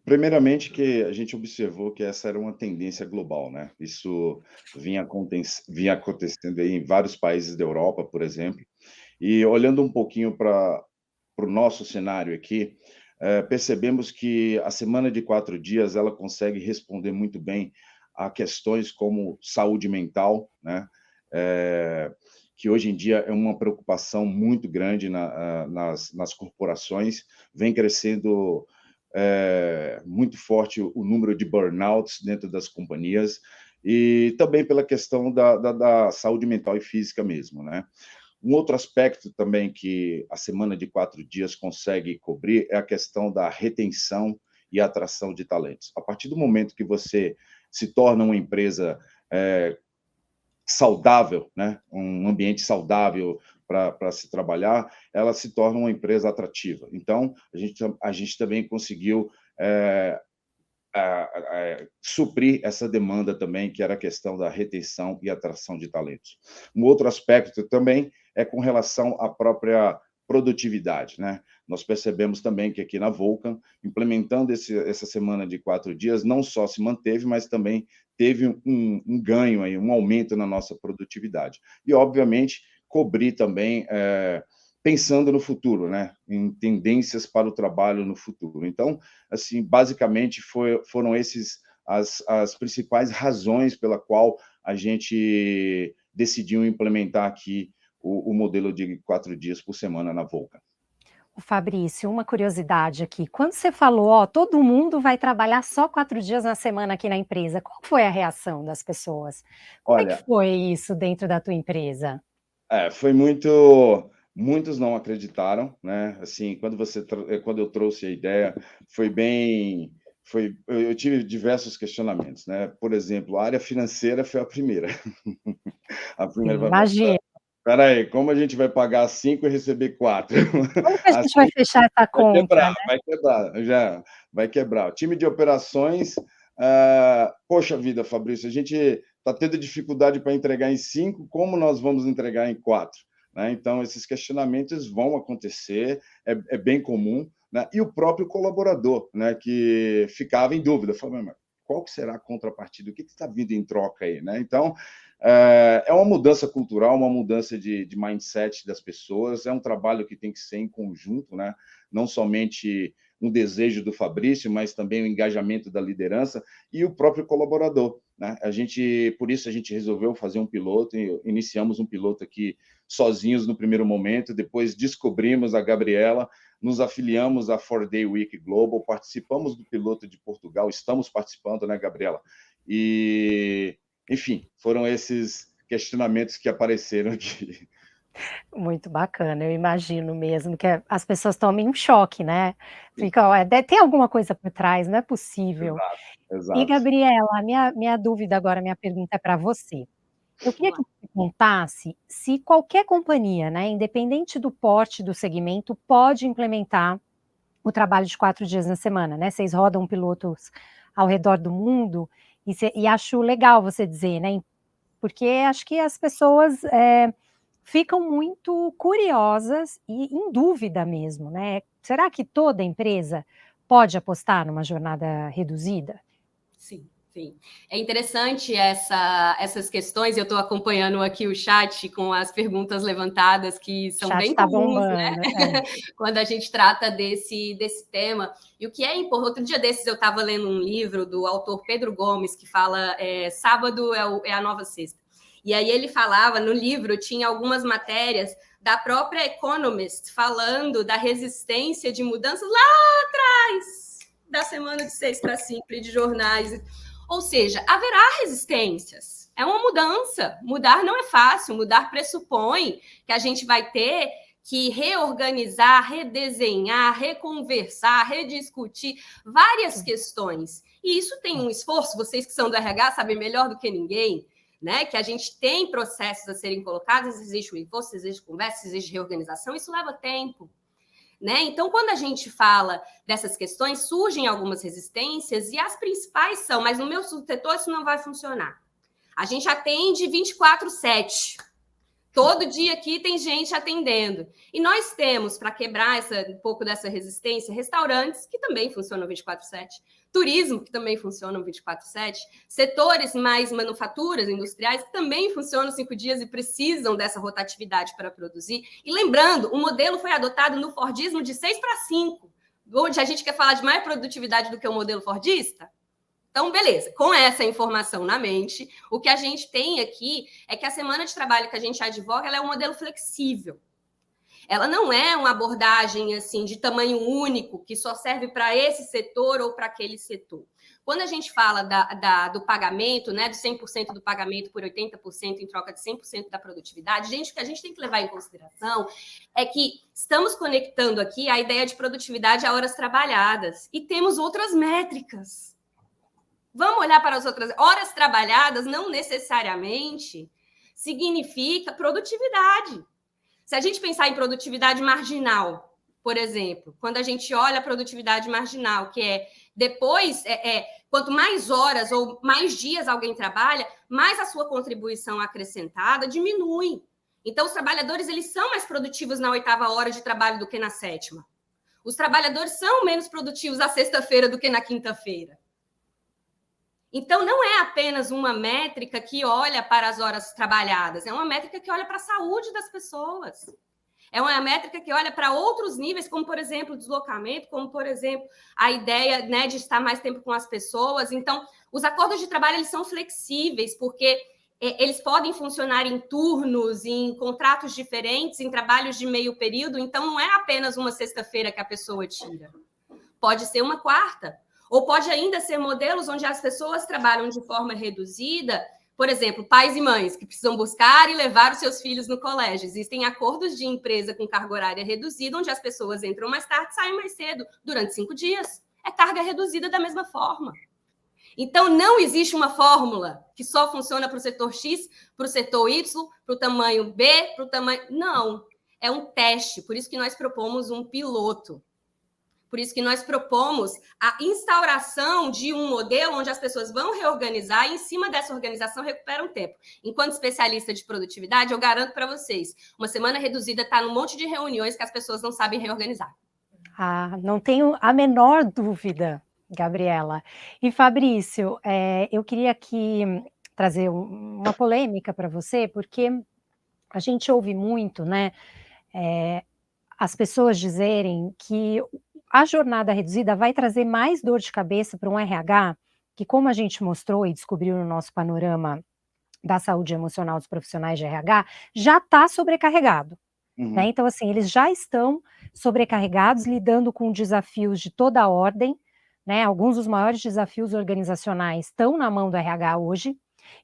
Primeiramente que a gente observou que essa era uma tendência global, né? Isso vinha acontecendo aí em vários países da Europa, por exemplo, e olhando um pouquinho para o nosso cenário aqui, percebemos que a semana de 4 dias ela consegue responder muito bem a questões como saúde mental, né? Que hoje em dia é uma preocupação muito grande nas corporações, vem crescendo muito forte o número de burnouts dentro das companhias e também pela questão da saúde mental e física mesmo, né? Um outro aspecto também que a semana de 4 dias consegue cobrir é a questão da retenção e atração de talentos. A partir do momento que você se torna uma empresa saudável, né? Um ambiente saudável para se trabalhar, ela se torna uma empresa atrativa. Então, a gente também conseguiu suprir essa demanda também, que era a questão da retenção e atração de talentos. Um outro aspecto também é com relação à própria produtividade, né? Nós percebemos também que aqui na Vulcan, implementando essa semana de 4 dias, não só se manteve, mas também teve um ganho, aí, um aumento na nossa produtividade. E, obviamente, cobrir também, pensando no futuro, né? Em tendências para o trabalho no futuro. Então, assim, basicamente, foram esses as principais razões pela qual a gente decidiu implementar aqui o modelo de 4 dias por semana na Vulcan. O Fabrício, uma curiosidade aqui, quando você falou, ó, todo mundo vai trabalhar só 4 dias na semana aqui na empresa, qual foi a reação das pessoas? Como é que Olha, foi isso dentro da tua empresa? foi muitos não acreditaram, né? Assim, quando eu trouxe a ideia, eu tive diversos questionamentos, né? Por exemplo, a área financeira foi a primeira. A primeira Sim, vai imagino. espera aí, como a gente vai pagar 5 e receber 4? Como que a gente vai Assim fechar essa conta, né? vai quebrar. O time de operações, poxa vida, Fabrício, a gente está tendo dificuldade para entregar em 5, como nós vamos entregar em 4? Né? Então, esses questionamentos vão acontecer, é bem comum, né? E o próprio colaborador, né, que ficava em dúvida, falou, mas qual que será a contrapartida? O que está vindo em troca aí? Né? Então, é uma mudança cultural, uma mudança de mindset das pessoas, é um trabalho que tem que ser em conjunto, né? Não somente um desejo do Fabrício, mas também o engajamento da liderança e o próprio colaborador, né? Por isso a gente resolveu fazer um piloto, iniciamos um piloto aqui sozinhos no primeiro momento, depois descobrimos a Gabriela, nos afiliamos à 4-Day Week Global, participamos do piloto de Portugal, estamos participando, né, Gabriela? E enfim, foram esses questionamentos que apareceram aqui. Muito bacana, eu imagino mesmo que as pessoas tomem um choque, né? Ficam, tem alguma coisa por trás, não é possível. Exato, E exato. Gabriela, minha dúvida agora, minha pergunta é para você. Eu queria que você contasse se qualquer companhia, né, independente do porte do segmento, pode implementar o trabalho de 4 dias na semana, né? Vocês rodam pilotos ao redor do mundo e acho legal você dizer, né? Porque acho que as pessoas ficam muito curiosas e em dúvida mesmo, né? Será que toda empresa pode apostar numa jornada reduzida? Sim, sim. É interessante essas questões, eu estou acompanhando aqui o chat com as perguntas levantadas, que O são chat bem tá comuns, né? bombando. Quando a gente trata desse tema. E o que é importante, outro dia desses eu estava lendo um livro do autor Pedro Gomes, que fala sábado é a nova sexta. E aí ele falava, no livro, tinha algumas matérias da própria Economist, falando da resistência de mudanças lá atrás, da semana de 6 para 5, de jornais. Ou seja, haverá resistências. É uma mudança. Mudar não é fácil. Mudar pressupõe que a gente vai ter que reorganizar, redesenhar, reconversar, rediscutir várias questões. E isso tem um esforço, vocês que são do RH sabem melhor do que ninguém, né? Que a gente tem processos a serem colocados, existe o esforço, existe conversa, existe reorganização, isso leva tempo. Né? Então, quando a gente fala dessas questões, surgem algumas resistências e as principais são, mas no meu setor isso não vai funcionar. A gente atende 24/7, Todo dia aqui tem gente atendendo. E nós temos, para quebrar um pouco dessa resistência, restaurantes que também funcionam 24/7, turismo que também funcionam 24/7, setores mais manufaturas, industriais, que também funcionam 5 dias e precisam dessa rotatividade para produzir. E lembrando, o modelo foi adotado no Fordismo de 6/5, onde a gente quer falar de mais produtividade do que o modelo fordista. Então, beleza, com essa informação na mente, o que a gente tem aqui é que a semana de trabalho que a gente advoga, ela é um modelo flexível. Ela não é uma abordagem assim de tamanho único, que só serve para esse setor ou para aquele setor. Quando a gente fala do pagamento, né, do 100% do pagamento por 80% em troca de 100% da produtividade, gente, o que a gente tem que levar em consideração é que estamos conectando aqui a ideia de produtividade a horas trabalhadas e temos outras métricas. Vamos olhar para as outras. Horas trabalhadas não necessariamente significa produtividade. Se a gente pensar em produtividade marginal, por exemplo, quando a gente olha a produtividade marginal, que é depois, quanto mais horas ou mais dias alguém trabalha, mais a sua contribuição acrescentada diminui. Então, os trabalhadores eles são mais produtivos na 8ª hora de trabalho do que na 7ª. Os trabalhadores são menos produtivos na sexta-feira do que na quinta-feira. Então, não é apenas uma métrica que olha para as horas trabalhadas, é uma métrica que olha para a saúde das pessoas. É uma métrica que olha para outros níveis, como, por exemplo, o deslocamento, como, por exemplo, a ideia, né, de estar mais tempo com as pessoas. Então, os acordos de trabalho eles são flexíveis, porque eles podem funcionar em turnos, em contratos diferentes, em trabalhos de meio período. Então, não é apenas uma sexta-feira que a pessoa tira. Pode ser uma quarta. Ou pode ainda ser modelos onde as pessoas trabalham de forma reduzida, por exemplo, pais e mães que precisam buscar e levar os seus filhos no colégio. Existem acordos de empresa com carga horária reduzida, onde as pessoas entram mais tarde e saem mais cedo, durante 5 dias. É carga reduzida da mesma forma. Então, não existe uma fórmula que só funciona para o setor X, para o setor Y, para o tamanho B, para o tamanho... Não, é um teste. Por isso que nós propomos um piloto. Por isso que nós propomos a instauração de um modelo onde as pessoas vão reorganizar e, em cima dessa organização, recuperam tempo. Enquanto especialista de produtividade, eu garanto para vocês, uma semana reduzida está num monte de reuniões que as pessoas não sabem reorganizar. Ah, não tenho a menor dúvida, Gabriela. E, Fabrício, eu queria aqui trazer uma polêmica para você, porque a gente ouve muito, né, as pessoas dizerem que a jornada reduzida vai trazer mais dor de cabeça para um RH, que como a gente mostrou e descobriu no nosso panorama da saúde emocional dos profissionais de RH, já está sobrecarregado. Né? Então, assim, eles já estão sobrecarregados, lidando com desafios de toda a ordem, né? Alguns dos maiores desafios organizacionais estão na mão do RH hoje.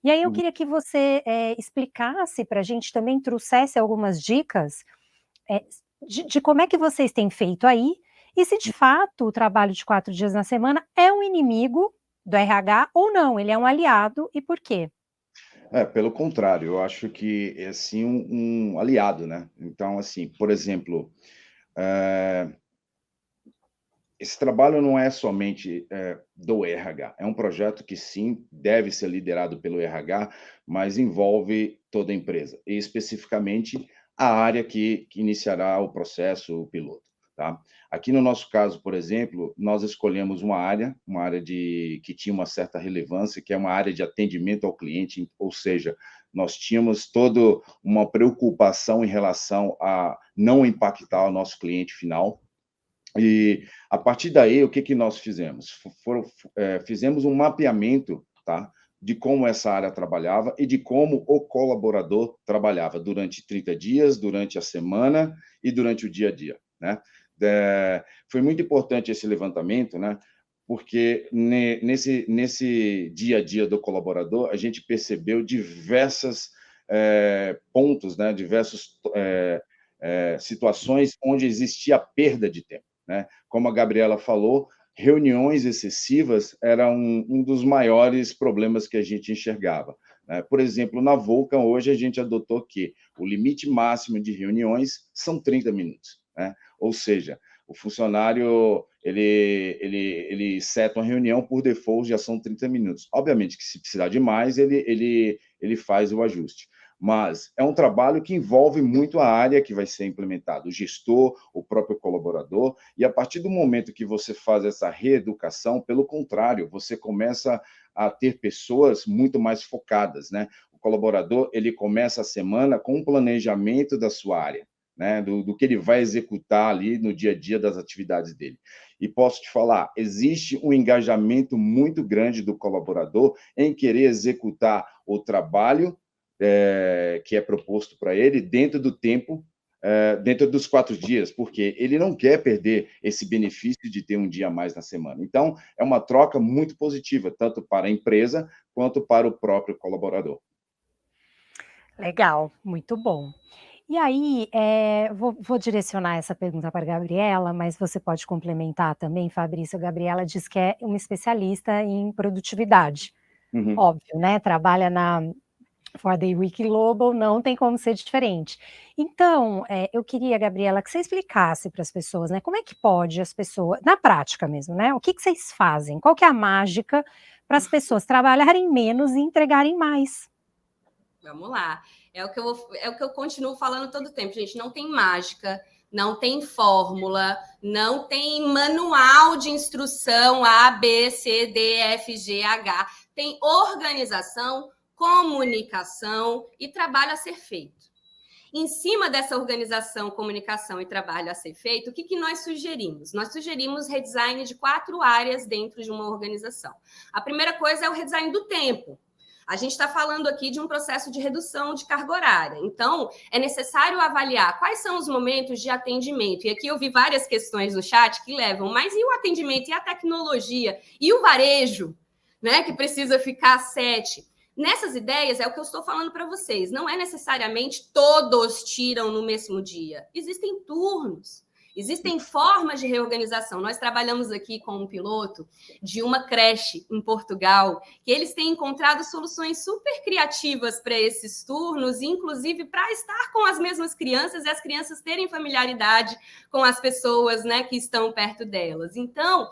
E aí eu queria que você explicasse para a gente, também trouxesse algumas dicas de como é que vocês têm feito aí, e se de fato o trabalho de 4 dias na semana é um inimigo do RH ou não, ele é um aliado, e por quê? Pelo contrário, eu acho que é sim um aliado, né? Então, assim, por exemplo, esse trabalho não é somente do RH, é um projeto que sim, deve ser liderado pelo RH, mas envolve toda a empresa, e especificamente a área que iniciará o processo, o piloto. Tá? Aqui no nosso caso, por exemplo, nós escolhemos uma área que tinha uma certa relevância, que é uma área de atendimento ao cliente, ou seja, nós tínhamos toda uma preocupação em relação a não impactar o nosso cliente final. E, a partir daí, o que nós fizemos? Fizemos um mapeamento, tá, de como essa área trabalhava e de como o colaborador trabalhava durante 30 dias, durante a semana e durante o dia a dia, né? Foi muito importante esse levantamento, né? Porque nesse dia a dia do colaborador, a gente percebeu diversos pontos, né? Diversas situações onde existia perda de tempo, né? Como a Gabriela falou, reuniões excessivas eram um dos maiores problemas que a gente enxergava, né? Por exemplo, na Vulcan, hoje a gente adotou que o limite máximo de reuniões são 30 minutos, né? Ou seja, o funcionário, ele seta uma reunião, por default já são 30 minutos. Obviamente que se precisar de mais, ele faz o ajuste. mas é um trabalho que envolve muito a área que vai ser implementada, o gestor, o próprio colaborador, e a partir do momento que você faz essa reeducação, pelo contrário, você começa a ter pessoas muito mais focadas, né? O colaborador, ele começa a semana com um planejamento da sua área, né? Do que ele vai executar ali no dia a dia das atividades dele. E posso te falar, existe um engajamento muito grande do colaborador em querer executar o trabalho que é proposto para ele dentro do tempo, dentro dos 4 dias, porque ele não quer perder esse benefício de ter um dia a mais na semana. Então, é uma troca muito positiva, tanto para a empresa quanto para o próprio colaborador. Legal, muito bom. E aí, vou direcionar essa pergunta para a Gabriela, mas você pode complementar também, Fabrício. A Gabriela diz que é uma especialista em produtividade. Uhum. Óbvio, né? Trabalha na For the Week Global, não tem como ser diferente. Então, eu queria, Gabriela, que você explicasse para as pessoas, né? Como é que pode as pessoas, na prática mesmo, né? O que vocês fazem? Qual que é a mágica para as pessoas trabalharem menos e entregarem mais? Vamos lá. É o que eu continuo falando todo tempo, gente. Não tem mágica, não tem fórmula, não tem manual de instrução A, B, C, D, F, G, H. Tem organização, comunicação e trabalho a ser feito. Em cima dessa organização, comunicação e trabalho a ser feito, o que nós sugerimos? Nós sugerimos redesign de 4 áreas dentro de uma organização. A primeira coisa é o redesign do tempo. A gente está falando aqui de um processo de redução de carga horária. Então, é necessário avaliar quais são os momentos de atendimento. E aqui eu vi várias questões no chat que levam, mas e o atendimento, e a tecnologia, e o varejo, né, que precisa ficar 7? Nessas ideias, é o que eu estou falando para vocês. Não é necessariamente todos tiram no mesmo dia. Existem turnos. Existem formas de reorganização. Nós trabalhamos aqui com um piloto de uma creche em Portugal, que eles têm encontrado soluções super criativas para esses turnos, inclusive para estar com as mesmas crianças e as crianças terem familiaridade com as pessoas, né, que estão perto delas. Então,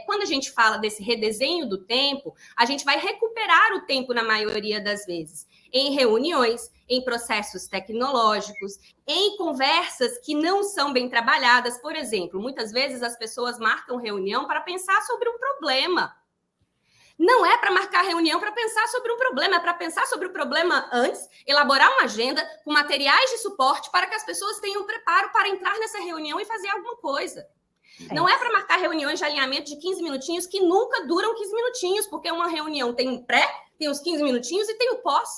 quando a gente fala desse redesenho do tempo, a gente vai recuperar o tempo na maioria das vezes, em reuniões, em processos tecnológicos, em conversas que não são bem trabalhadas. Por exemplo, muitas vezes as pessoas marcam reunião para pensar sobre um problema. Não é para marcar reunião para pensar sobre um problema, é para pensar sobre o problema antes, elaborar uma agenda com materiais de suporte para que as pessoas tenham preparo para entrar nessa reunião e fazer alguma coisa. Não é para marcar reuniões de alinhamento de 15 minutinhos que nunca duram 15 minutinhos, porque uma reunião tem um pré, tem os 15 minutinhos e tem o pós.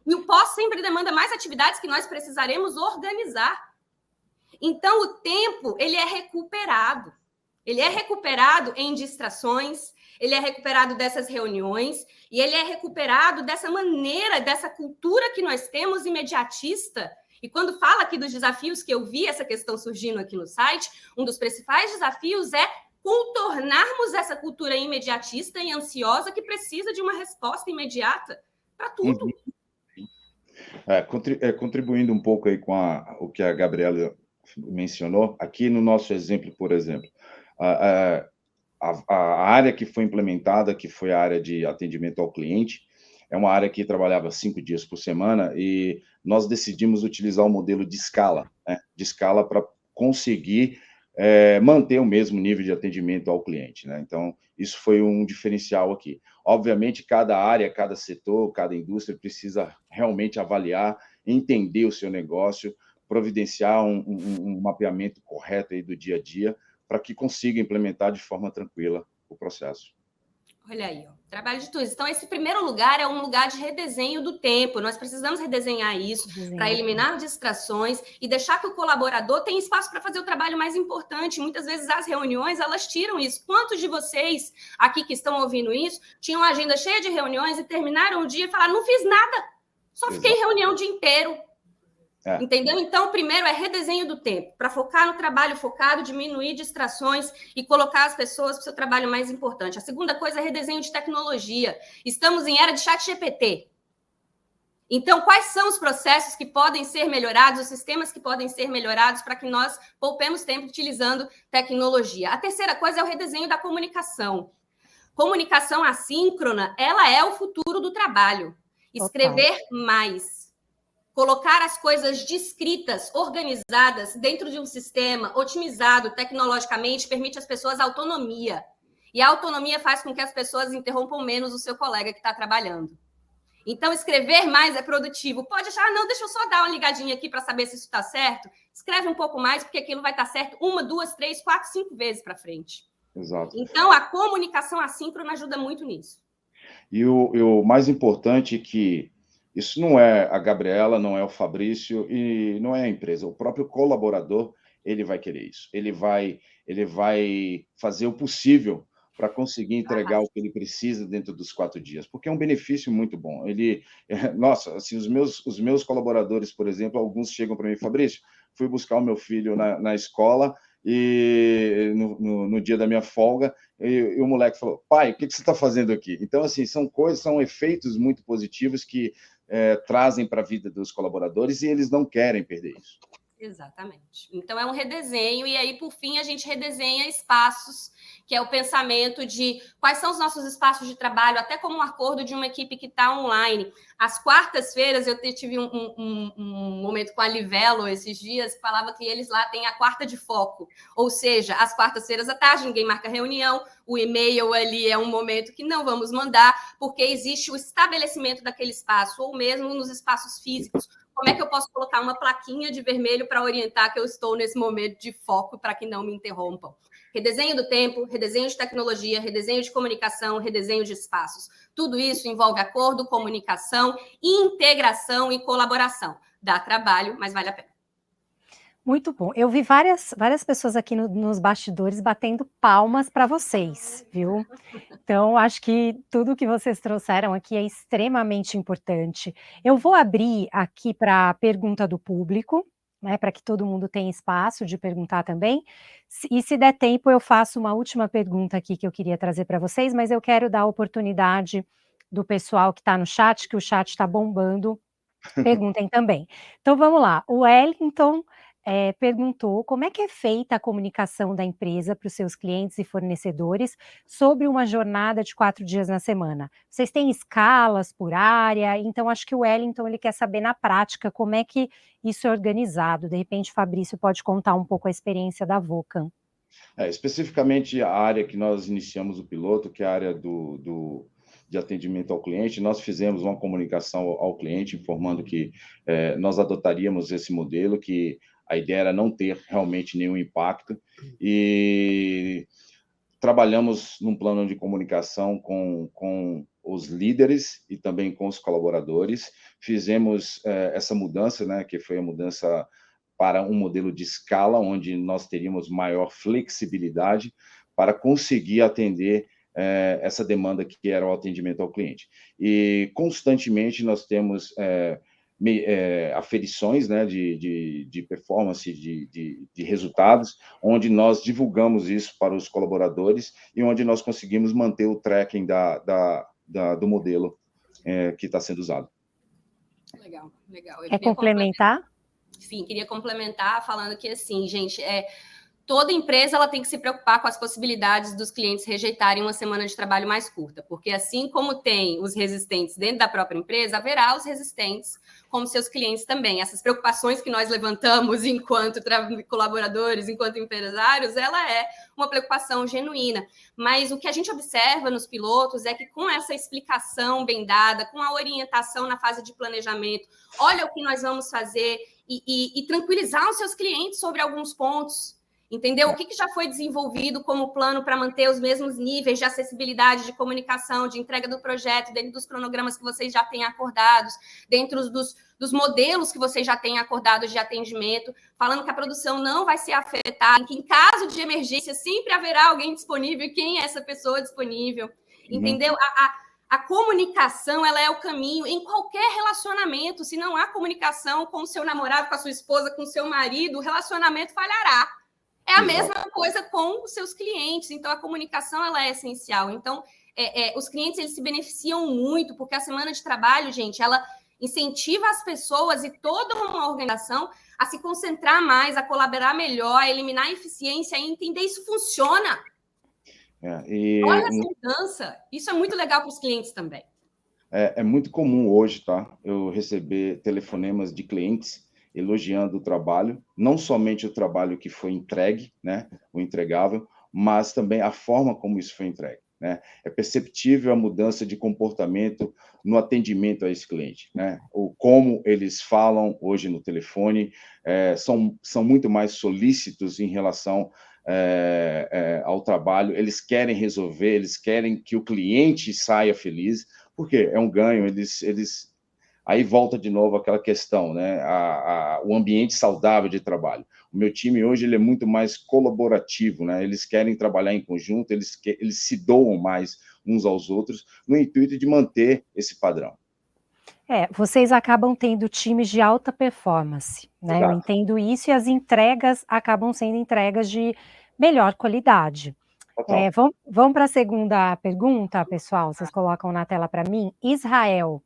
E o pós sempre demanda mais atividades que nós precisaremos organizar. Então, o tempo, ele é recuperado. Ele é recuperado em distrações, ele é recuperado dessas reuniões, e ele é recuperado dessa maneira, dessa cultura que nós temos imediatista. E quando fala aqui dos desafios que eu vi essa questão surgindo aqui no site, um dos principais desafios é contornarmos essa cultura imediatista e ansiosa que precisa de uma resposta imediata para tudo. Contribuindo um pouco aí com o que a Gabriela mencionou, aqui no nosso exemplo, por exemplo, a área que foi implementada, que foi a área de atendimento ao cliente, é uma área que trabalhava 5 dias por semana e nós decidimos utilizar o modelo de escala, né? De escala para conseguir manter o mesmo nível de atendimento ao cliente, né? Então, isso foi um diferencial aqui. Obviamente, cada área, cada setor, cada indústria precisa realmente avaliar, entender o seu negócio, providenciar um mapeamento correto aí do dia a dia, para que consiga implementar de forma tranquila o processo. Olha aí, ó, trabalho de tudo. Então, esse primeiro lugar é um lugar de redesenho do tempo. Nós precisamos redesenhar isso para eliminar distrações e deixar que o colaborador tenha espaço para fazer o trabalho mais importante. Muitas vezes as reuniões, elas tiram isso. Quantos de vocês aqui que estão ouvindo isso tinham uma agenda cheia de reuniões e terminaram o dia e falaram, não fiz nada, só fiquei em reunião o dia inteiro. Entendeu? Então, primeiro é redesenho do tempo, para focar no trabalho focado, diminuir distrações e colocar as pessoas para o seu trabalho mais importante. A segunda coisa é redesenho de tecnologia. Estamos em era de ChatGPT. Então, quais são os processos que podem ser melhorados, os sistemas que podem ser melhorados para que nós poupemos tempo utilizando tecnologia? A terceira coisa é o redesenho da comunicação. Comunicação assíncrona, ela é o futuro do trabalho. Escrever mais. Colocar as coisas descritas, organizadas, dentro de um sistema otimizado tecnologicamente, permite às pessoas autonomia. E a autonomia faz com que as pessoas interrompam menos o seu colega que está trabalhando. Então, escrever mais é produtivo. Pode achar, não, deixa eu só dar uma ligadinha aqui para saber se isso está certo. Escreve um pouco mais, porque aquilo vai estar certo 1, 2, 3, 4, 5 vezes para frente. Exato. Então, a comunicação assíncrona ajuda muito nisso. E o mais importante é que isso não é a Gabriela, não é o Fabrício e não é a empresa. O próprio colaborador, ele vai querer isso. Ele vai fazer o possível para conseguir entregar o que ele precisa dentro dos 4 dias, porque é um benefício muito bom. Nossa, assim, os meus colaboradores, por exemplo, alguns chegam para mim, Fabrício, fui buscar o meu filho na escola e no dia da minha folga, e o moleque falou, pai, o que você está fazendo aqui? Então, assim, são efeitos muito positivos que trazem para a vida dos colaboradores e eles não querem perder isso. Exatamente. Então, é um redesenho, e aí, por fim, a gente redesenha espaços, que é o pensamento de quais são os nossos espaços de trabalho, até como um acordo de uma equipe que está online. Às quartas-feiras, eu tive um momento com a Livelo esses dias, que falava que eles lá têm a quarta de foco, ou seja, às quartas-feiras à tarde, ninguém marca reunião, o e-mail ali é um momento que não vamos mandar, porque existe o estabelecimento daquele espaço, ou mesmo nos espaços físicos. Como é que eu posso colocar uma plaquinha de vermelho para orientar que eu estou nesse momento de foco para que não me interrompam? Redesenho do tempo, redesenho de tecnologia, redesenho de comunicação, redesenho de espaços. Tudo isso envolve acordo, comunicação, integração e colaboração. Dá trabalho, mas vale a pena. Muito bom. Eu vi várias pessoas aqui nos bastidores batendo palmas para vocês, viu? Então, acho que tudo que vocês trouxeram aqui é extremamente importante. Eu vou abrir aqui para a pergunta do público, né, para que todo mundo tenha espaço de perguntar também. E se der tempo, eu faço uma última pergunta aqui que eu queria trazer para vocês, mas eu quero dar a oportunidade do pessoal que está no chat, que o chat está bombando. Perguntem também. Então, vamos lá. O Wellington perguntou como é que é feita a comunicação da empresa para os seus clientes e fornecedores sobre uma jornada de 4 dias na semana. Vocês têm escalas por área? Então, acho que o Wellington ele quer saber na prática como é que isso é organizado. De repente, Fabrício pode contar um pouco a experiência da Vocan. Especificamente a área que nós iniciamos o piloto, que é a área de atendimento ao cliente, nós fizemos uma comunicação ao cliente informando que nós adotaríamos esse modelo, que a ideia era não ter realmente nenhum impacto, e trabalhamos num plano de comunicação com os líderes e também com os colaboradores. Fizemos essa mudança, né, que foi a mudança para um modelo de escala, onde nós teríamos maior flexibilidade para conseguir atender essa demanda que era o atendimento ao cliente. E constantemente nós temos aferições, né, de performance, de resultados, onde nós divulgamos isso para os colaboradores e onde nós conseguimos manter o tracking do modelo que está sendo usado. Legal. Quer complementar? Sim, queria complementar falando que, assim, gente, toda empresa ela tem que se preocupar com as possibilidades dos clientes rejeitarem uma semana de trabalho mais curta, porque assim como tem os resistentes dentro da própria empresa, haverá os resistentes como seus clientes também. Essas preocupações que nós levantamos enquanto colaboradores, enquanto empresários, ela é uma preocupação genuína. Mas o que a gente observa nos pilotos é que com essa explicação bem dada, com a orientação na fase de planejamento, olha o que nós vamos fazer e tranquilizar os seus clientes sobre alguns pontos. Entendeu? O que já foi desenvolvido como plano para manter os mesmos níveis de acessibilidade, de comunicação, de entrega do projeto, dentro dos cronogramas que vocês já têm acordados, dentro dos modelos que vocês já têm acordados de atendimento, falando que a produção não vai ser afetada, que em caso de emergência sempre haverá alguém disponível, quem é essa pessoa disponível, entendeu? A comunicação, ela é o caminho em qualquer relacionamento. Se não há comunicação com o seu namorado, com a sua esposa, com o seu marido, o relacionamento falhará. É a mesma coisa com os seus clientes. Então, a comunicação ela é essencial. Então, os clientes eles se beneficiam muito, porque a semana de trabalho, gente, ela incentiva as pessoas e toda uma organização a se concentrar mais, a colaborar melhor, a eliminar a eficiência e entender isso funciona. Olha essa mudança. Isso é muito legal para os clientes também. É muito comum hoje, tá? Eu receber telefonemas de clientes elogiando o trabalho, não somente o trabalho que foi entregue, né, o entregável, mas também a forma como isso foi entregue, né? É perceptível a mudança de comportamento no atendimento a esse cliente, né? O como eles falam hoje no telefone, são muito mais solícitos em relação ao trabalho, eles querem resolver, eles querem que o cliente saia feliz, porque é um ganho, eles aí volta de novo aquela questão, né? O ambiente saudável de trabalho. O meu time hoje ele é muito mais colaborativo, né? Eles querem trabalhar em conjunto, eles se doam mais uns aos outros, no intuito de manter esse padrão. Vocês acabam tendo times de alta performance, né? Eu Exato. entendo isso, e as entregas acabam sendo entregas de melhor qualidade. Total. Vamos para a segunda pergunta, pessoal? Vocês colocam na tela para mim. Israel.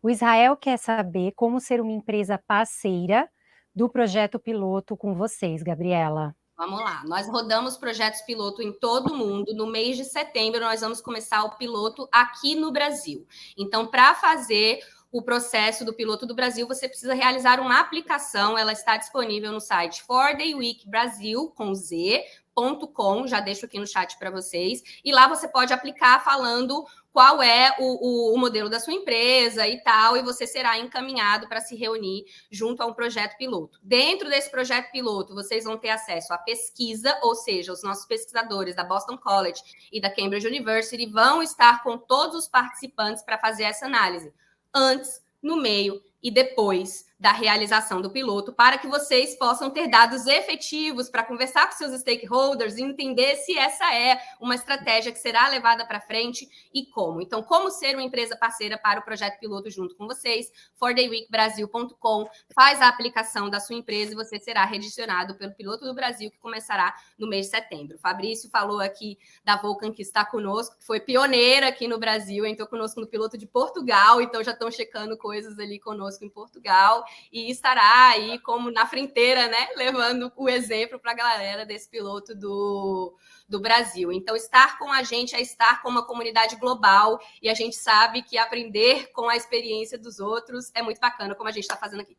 O Israel quer saber como ser uma empresa parceira do projeto piloto com vocês, Gabriela. Vamos lá, nós rodamos projetos piloto em todo o mundo. No mês de setembro, nós vamos começar o piloto aqui no Brasil. Então, para fazer o processo do piloto do Brasil, você precisa realizar uma aplicação. Ela está disponível no site ForDayWeekBrasil, com Z.com, já deixo aqui no chat para vocês. E lá você pode aplicar falando qual é o modelo da sua empresa e tal, e você será encaminhado para se reunir junto a um projeto piloto. Dentro desse projeto piloto, vocês vão ter acesso à pesquisa, ou seja, os nossos pesquisadores da Boston College e da Cambridge University vão estar com todos os participantes para fazer essa análise, antes, no meio e depois da realização do piloto, para que vocês possam ter dados efetivos para conversar com seus stakeholders e entender se essa é uma estratégia que será levada para frente e como. Então, como ser uma empresa parceira para o projeto piloto junto com vocês? ForDayWeekBrasil.com, faz a aplicação da sua empresa e você será redirecionado pelo piloto do Brasil, que começará no mês de setembro. O Fabrício falou aqui da Vulcan, que está conosco, que foi pioneira aqui no Brasil, entrou conosco no piloto de Portugal, então já estão checando coisas ali conosco em Portugal, e estará aí como na fronteira, né, levando o exemplo para a galera desse piloto do Brasil. Então, estar com a gente é estar com uma comunidade global, e a gente sabe que aprender com a experiência dos outros é muito bacana, como a gente está fazendo aqui.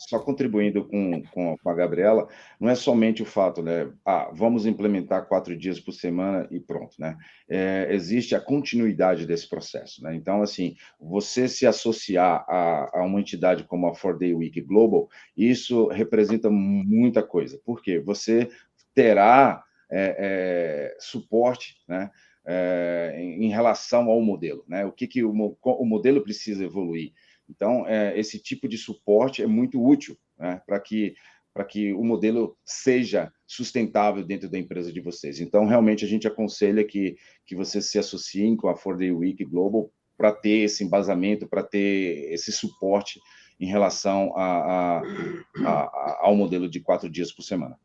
Só contribuindo com a Gabriela, não é somente o fato, né? Vamos implementar 4 dias por semana e pronto, né? Existe a continuidade desse processo, né? Então, assim, você se associar a uma entidade como a 4Day Week Global, isso representa muita coisa. Por quê? Você terá suporte, né? Em relação ao modelo, né? O que o modelo precisa evoluir. Então, esse tipo de suporte é muito útil, né, para que o modelo seja sustentável dentro da empresa de vocês. Então, realmente, a gente aconselha que vocês se associem com a 4Day Week Global para ter esse embasamento, para ter esse suporte em relação ao modelo de 4 dias por semana.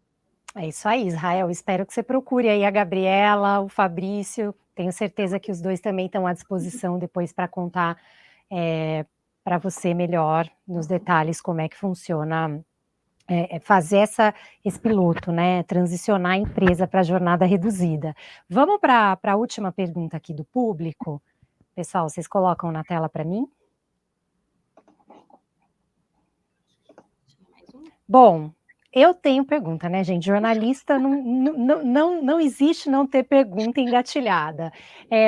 É isso aí, Israel. Espero que você procure aí a Gabriela, o Fabrício. Tenho certeza que os dois também estão à disposição depois para contar para você melhor nos detalhes como é que funciona fazer esse piloto, né? Transicionar a empresa para a jornada reduzida. Vamos para a última pergunta aqui do público. Pessoal, vocês colocam na tela para mim? Bom, eu tenho pergunta, né, gente? Jornalista não existe não ter pergunta engatilhada.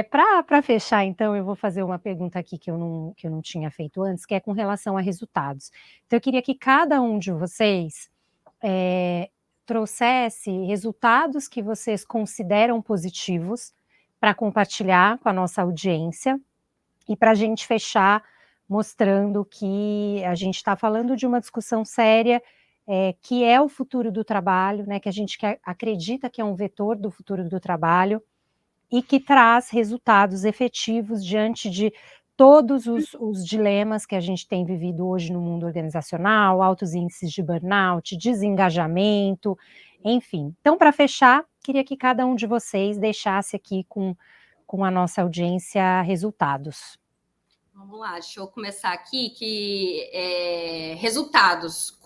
Para fechar, então, eu vou fazer uma pergunta aqui que eu não tinha feito antes, que é com relação a resultados. Então, eu queria que cada um de vocês trouxesse resultados que vocês consideram positivos para compartilhar com a nossa audiência e para a gente fechar mostrando que a gente está falando de uma discussão séria, que é o futuro do trabalho, né, que a gente acredita que é um vetor do futuro do trabalho e que traz resultados efetivos diante de todos os dilemas que a gente tem vivido hoje no mundo organizacional, altos índices de burnout, desengajamento, enfim. Então, para fechar, queria que cada um de vocês deixasse aqui com a nossa audiência resultados. Vamos lá, deixa eu começar aqui, resultados,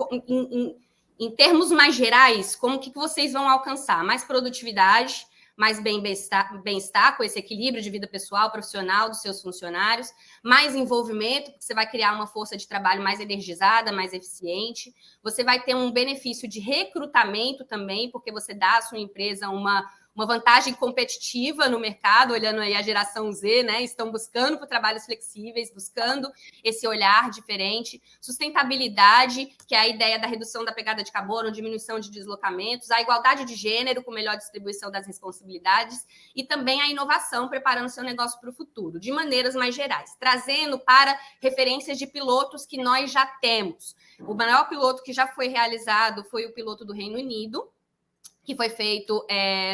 em termos mais gerais, como que vocês vão alcançar? Mais produtividade, mais bem-estar com esse equilíbrio de vida pessoal, profissional dos seus funcionários, mais envolvimento, porque você vai criar uma força de trabalho mais energizada, mais eficiente. Você vai ter um benefício de recrutamento também, porque você dá à sua empresa uma vantagem competitiva no mercado, olhando aí a geração Z, né? Estão buscando por trabalhos flexíveis, buscando esse olhar diferente. Sustentabilidade, que é a ideia da redução da pegada de carbono, diminuição de deslocamentos, a igualdade de gênero com melhor distribuição das responsabilidades e também a inovação, preparando seu negócio para o futuro, de maneiras mais gerais, trazendo para referências de pilotos que nós já temos. O maior piloto que já foi realizado foi o piloto do Reino Unido, que foi feito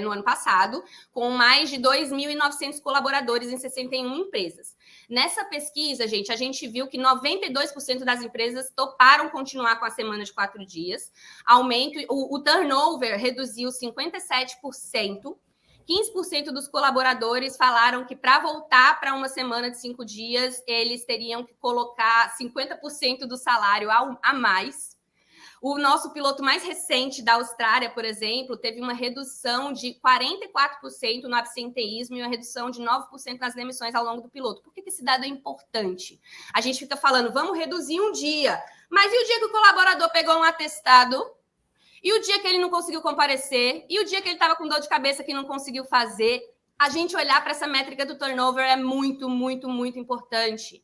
no ano passado, com mais de 2.900 colaboradores em 61 empresas. Nessa pesquisa, gente, a gente viu que 92% das empresas toparam continuar com a semana de 4 dias. O turnover reduziu 57%. 15% dos colaboradores falaram que para voltar para uma semana de 5 dias, eles teriam que colocar 50% do salário a mais. O nosso piloto mais recente da Austrália, por exemplo, teve uma redução de 44% no absenteísmo e uma redução de 9% nas demissões ao longo do piloto. Por que esse dado é importante? A gente fica falando, vamos reduzir um dia. Mas e o dia que o colaborador pegou um atestado? E o dia que ele não conseguiu comparecer? E o dia que ele estava com dor de cabeça que não conseguiu fazer? A gente olhar para essa métrica do turnover é muito, muito, muito importante.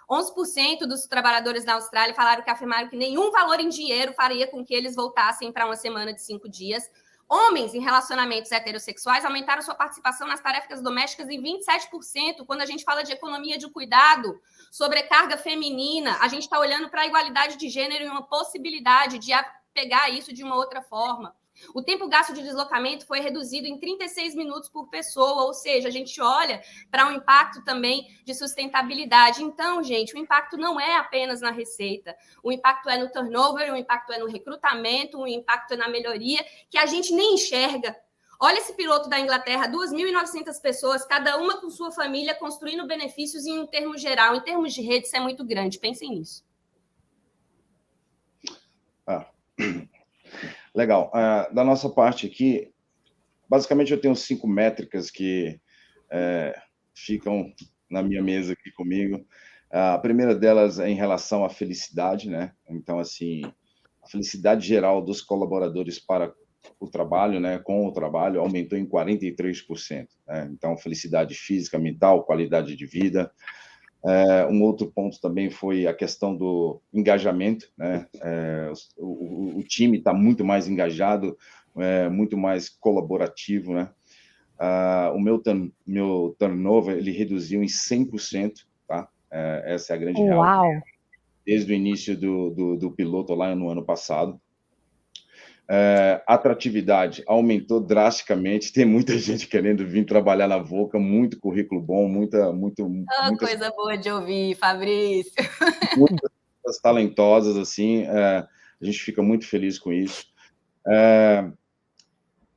11% dos trabalhadores da Austrália afirmaram que nenhum valor em dinheiro faria com que eles voltassem para uma semana de 5 dias. Homens em relacionamentos heterossexuais aumentaram sua participação nas tarefas domésticas em 27%. Quando a gente fala de economia de cuidado, sobrecarga feminina, a gente está olhando para a igualdade de gênero e uma possibilidade de pegar isso de uma outra forma. O tempo gasto de deslocamento foi reduzido em 36 minutos por pessoa, ou seja, a gente olha para um impacto também de sustentabilidade. Então, gente, o impacto não é apenas na receita, o impacto é no turnover, o impacto é no recrutamento, o impacto é na melhoria, que a gente nem enxerga. Olha esse piloto da Inglaterra, 2.900 pessoas, cada uma com sua família, construindo benefícios em um termo geral. Em termos de rede, isso é muito grande, pensem nisso. Legal. Da nossa parte aqui, basicamente eu tenho 5 métricas que ficam na minha mesa aqui comigo. A primeira delas é em relação à felicidade, né? Então, assim, a felicidade geral dos colaboradores para o trabalho, né, com o trabalho, aumentou em 43%. Né? Então, felicidade física, mental, qualidade de vida. Um outro ponto também foi a questão do engajamento, né? O time está muito mais engajado, muito mais colaborativo, né? O meu turnover ele reduziu em 100%, tá? Essa é a grande realidade. Desde o início do piloto lá no ano passado. Atratividade aumentou drasticamente, tem muita gente querendo vir trabalhar na Vulca, muito currículo bom, muitas coisa boa de ouvir, Fabrício. Muitas talentosas, assim, a gente fica muito feliz com isso.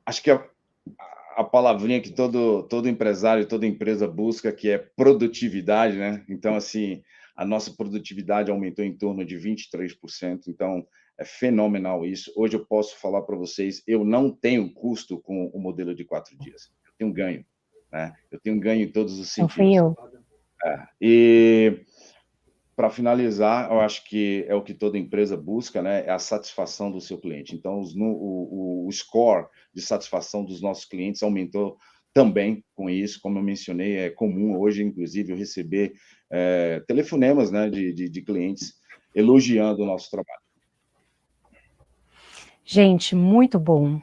Acho que a palavrinha que todo empresário, toda empresa busca, que é produtividade, né? Então, assim, a nossa produtividade aumentou em torno de 23%, então é fenomenal isso. Hoje eu posso falar para vocês, eu não tenho custo com o modelo de 4 dias. Eu tenho ganho, né? Eu tenho ganho em todos os sentidos. Fui eu. E para finalizar, eu acho que é o que toda empresa busca, né? É a satisfação do seu cliente. Então, o score de satisfação dos nossos clientes aumentou também com isso. Como eu mencionei, é comum hoje, inclusive, eu receber telefonemas, né, de clientes elogiando o nosso trabalho. Gente, muito bom.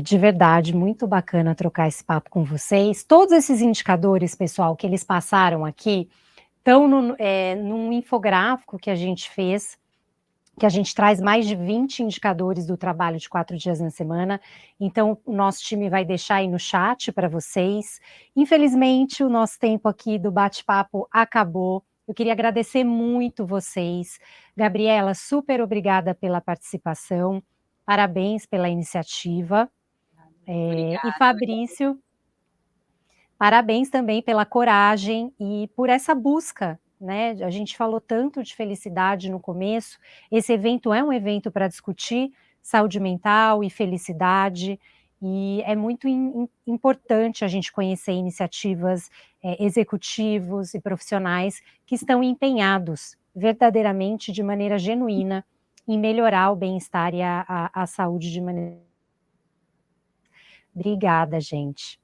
De verdade, muito bacana trocar esse papo com vocês. Todos esses indicadores, pessoal, que eles passaram aqui, estão num infográfico que a gente fez, que a gente traz mais de 20 indicadores do trabalho de 4 dias na semana. Então, o nosso time vai deixar aí no chat para vocês. Infelizmente, o nosso tempo aqui do bate-papo acabou. Eu queria agradecer muito vocês. Gabriela, super obrigada pela participação. Parabéns pela iniciativa. E Fabrício, parabéns também pela coragem e por essa busca, né? A gente falou tanto de felicidade no começo. Esse evento é um evento para discutir saúde mental e felicidade. E é muito importante a gente conhecer iniciativas, executivos e profissionais que estão empenhados verdadeiramente, de maneira genuína, em melhorar o bem-estar e a saúde de maneira. Obrigada, gente.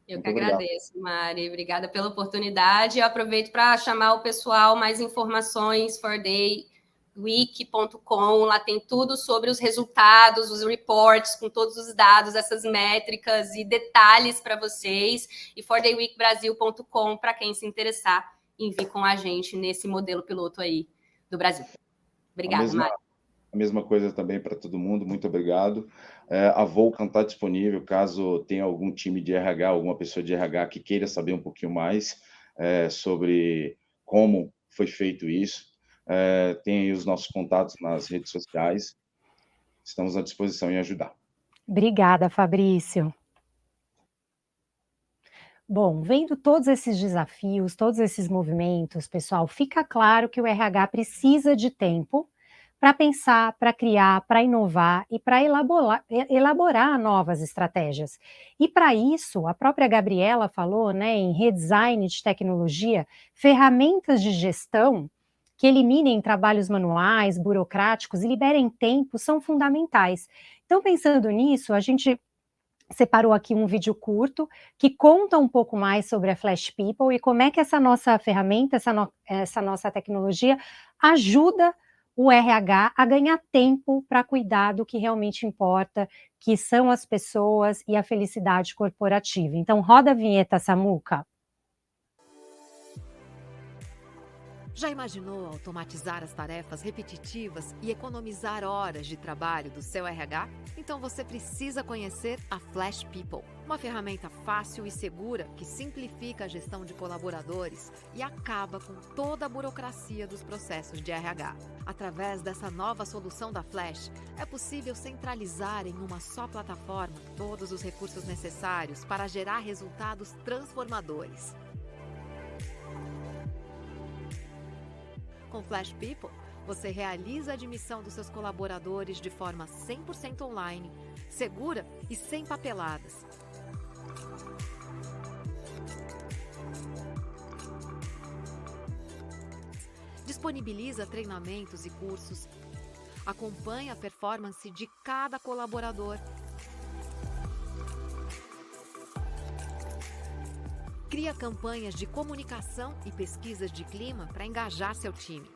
Eu que Muito obrigado. agradeço, Mari. Obrigada pela oportunidade. Eu aproveito para chamar o pessoal, mais informações, fordayweek.com. Lá tem tudo sobre os resultados, os reports, com todos os dados, essas métricas e detalhes para vocês. E fordayweekbrasil.com para quem se interessar em vir com a gente nesse modelo piloto aí do Brasil. Obrigada, Mari. A mesma coisa também para todo mundo, muito obrigado. A Vulcan está disponível, caso tenha algum time de RH, alguma pessoa de RH que queira saber um pouquinho mais sobre como foi feito isso. Tem aí os nossos contatos nas redes sociais. Estamos à disposição em ajudar. Obrigada, Fabrício. Bom, vendo todos esses desafios, todos esses movimentos, pessoal, fica claro que o RH precisa de tempo para pensar, para criar, para inovar e para elaborar novas estratégias. E para isso, a própria Gabriela falou, né, em redesign de tecnologia, ferramentas de gestão que eliminem trabalhos manuais, burocráticos e liberem tempo são fundamentais. Então, pensando nisso, a gente separou aqui um vídeo curto que conta um pouco mais sobre a Flash People e como é que essa nossa ferramenta, essa nossa tecnologia ajuda o RH a ganhar tempo para cuidar do que realmente importa, que são as pessoas e a felicidade corporativa. Então, roda a vinheta, Samuca. Já imaginou automatizar as tarefas repetitivas e economizar horas de trabalho do seu RH? Então você precisa conhecer a Flash People, uma ferramenta fácil e segura que simplifica a gestão de colaboradores e acaba com toda a burocracia dos processos de RH. Através dessa nova solução da Flash, é possível centralizar em uma só plataforma todos os recursos necessários para gerar resultados transformadores. Com Flash People, você realiza a admissão dos seus colaboradores de forma 100% online, segura e sem papeladas. Disponibiliza treinamentos e cursos, acompanha a performance de cada colaborador. Cria campanhas de comunicação e pesquisas de clima para engajar seu time.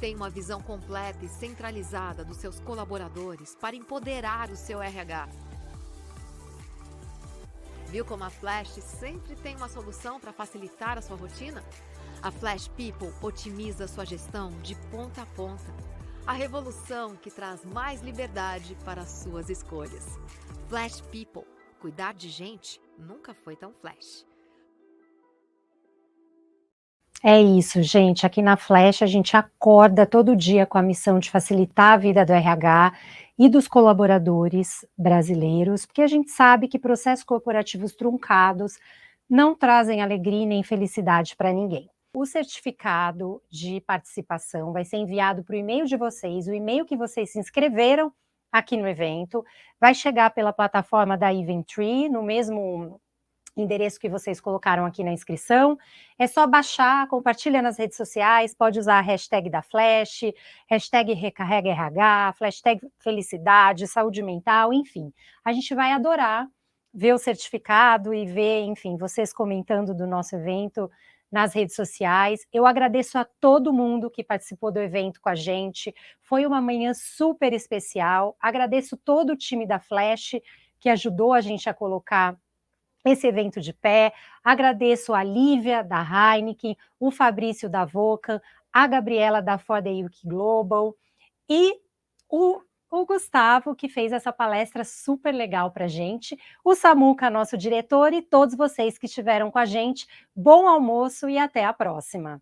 Tem uma visão completa e centralizada dos seus colaboradores para empoderar o seu RH. Viu como a Flash sempre tem uma solução para facilitar a sua rotina? A Flash People otimiza sua gestão de ponta a ponta. A revolução que traz mais liberdade para as suas escolhas. Flash People. Cuidar de gente nunca foi tão flash. É isso, gente. Aqui na Flash a gente acorda todo dia com a missão de facilitar a vida do RH e dos colaboradores brasileiros, porque a gente sabe que processos corporativos truncados não trazem alegria nem felicidade para ninguém. O certificado de participação vai ser enviado para o e-mail de vocês, o e-mail que vocês se inscreveram aqui no evento, vai chegar pela plataforma da Eventbrite, no mesmo endereço que vocês colocaram aqui na inscrição. É só baixar, compartilha nas redes sociais, pode usar a hashtag da Flash, hashtag Recarrega RH, hashtag Felicidade, Saúde Mental, enfim. A gente vai adorar ver o certificado e ver, enfim, vocês comentando do nosso evento nas redes sociais. Eu agradeço a todo mundo que participou do evento com a gente. Foi uma manhã super especial. Agradeço todo o time da Flash que ajudou a gente a colocar esse evento de pé. Agradeço a Lívia da Heineken, o Fabrício da Vulcan, a Gabriela da Fordayweek Global e o Gustavo, que fez essa palestra super legal para a gente, o Samuca, nosso diretor, e todos vocês que estiveram com a gente. Bom almoço e até a próxima!